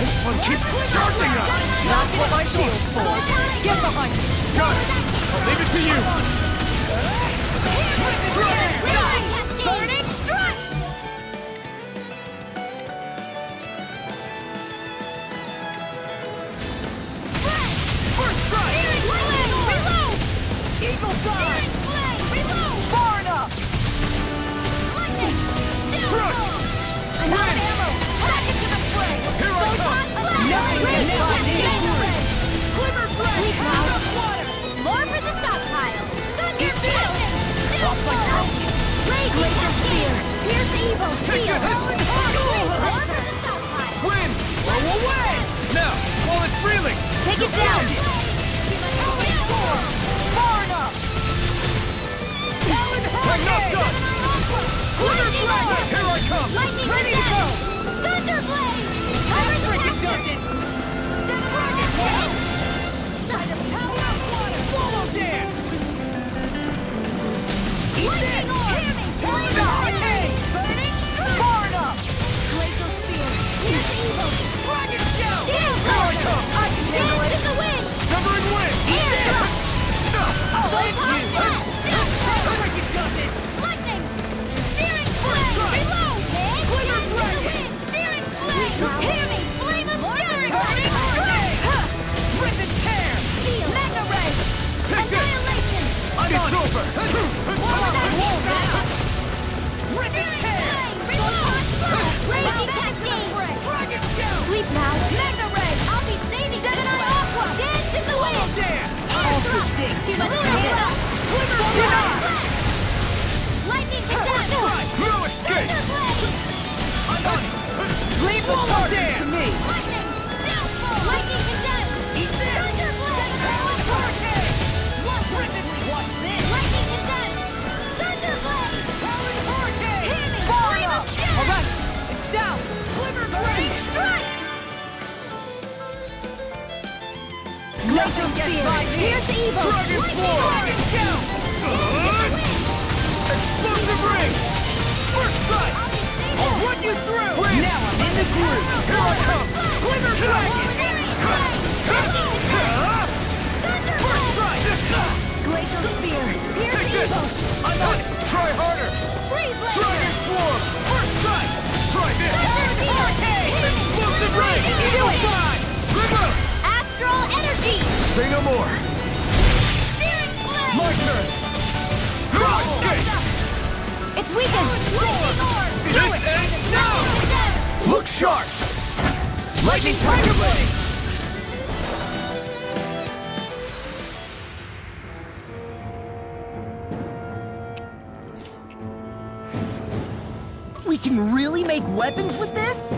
This one keeps charging us! That's what my shield's for. Get behind me. Got it! I'll leave it to you! Burning strike! First strike! Reload! Eagle Dive! Reload! Far enough! Lightning! Struck! I'm out of ammo! Back into the fray! Here I come! Nothing can stop me. Glimmer fray! Out of water! More for the stockpile! Thunder field! Laser spear! Here's evil! Take a hit! More for the stockpile! Win! Blow away! Now, while it's reeling! Take it down! Far enough! I'm not done! Glimmer Dragon! Here I come! Lightning Ready to go! Thunder blade! I freaking does it! Dragon Tail! By the power of water! Swallow dance! Eat this! Turn it on! Burning! Far enough! Glacial spear! Here's evil! Dragon Shell! Here I come! I can handle it! In the wind! Severing wind! Eat this! Freaking does it! Lightning! Searing flame! Reload! Glimmer dragon! Searing flame! Hear me! Flame of fury! Rip and tear! Shield! Mega ray! Take this! Annihilation! It's over! Rip and Searing tear! flame! Reload! Raging cascade! Dragon Shell! Sleep now! Mega ray! I'll be saving Gemini Aqua! Dance in the wind! Dance! Too much data! Lightning attack! No escape! Leave the target to me. Lightning! Downfall! Lightning attack! Eat this! Thunderblade! Hurricane! Watch this! Lightning attack! Thunderblade! Powering hurricane! Hear me! Far Flame enough! of death! All right, it's down. Glimmer Burning blade! strike! Nothing gets by me. Here's evil! Dragon Lightning Floor! Dragon Shell! Explosive ring! First strike! I'll run you through! Now I'm in the groove! Here I come! Glimmer dragon! First strike! Glacial spear! Here's Take this! evil! I'm on it! Try harder! Freeze laser! Dragon Swarm! First strike! Try this! Hurricane! Explosive ring! Do it! Glimmer! Astral energy! Say no more! Searing flame! My turn! Escape! It's weakened! Lightning orb! This ends now! Look sharp! Lightning Tiger Blade! We can really make weapons with this?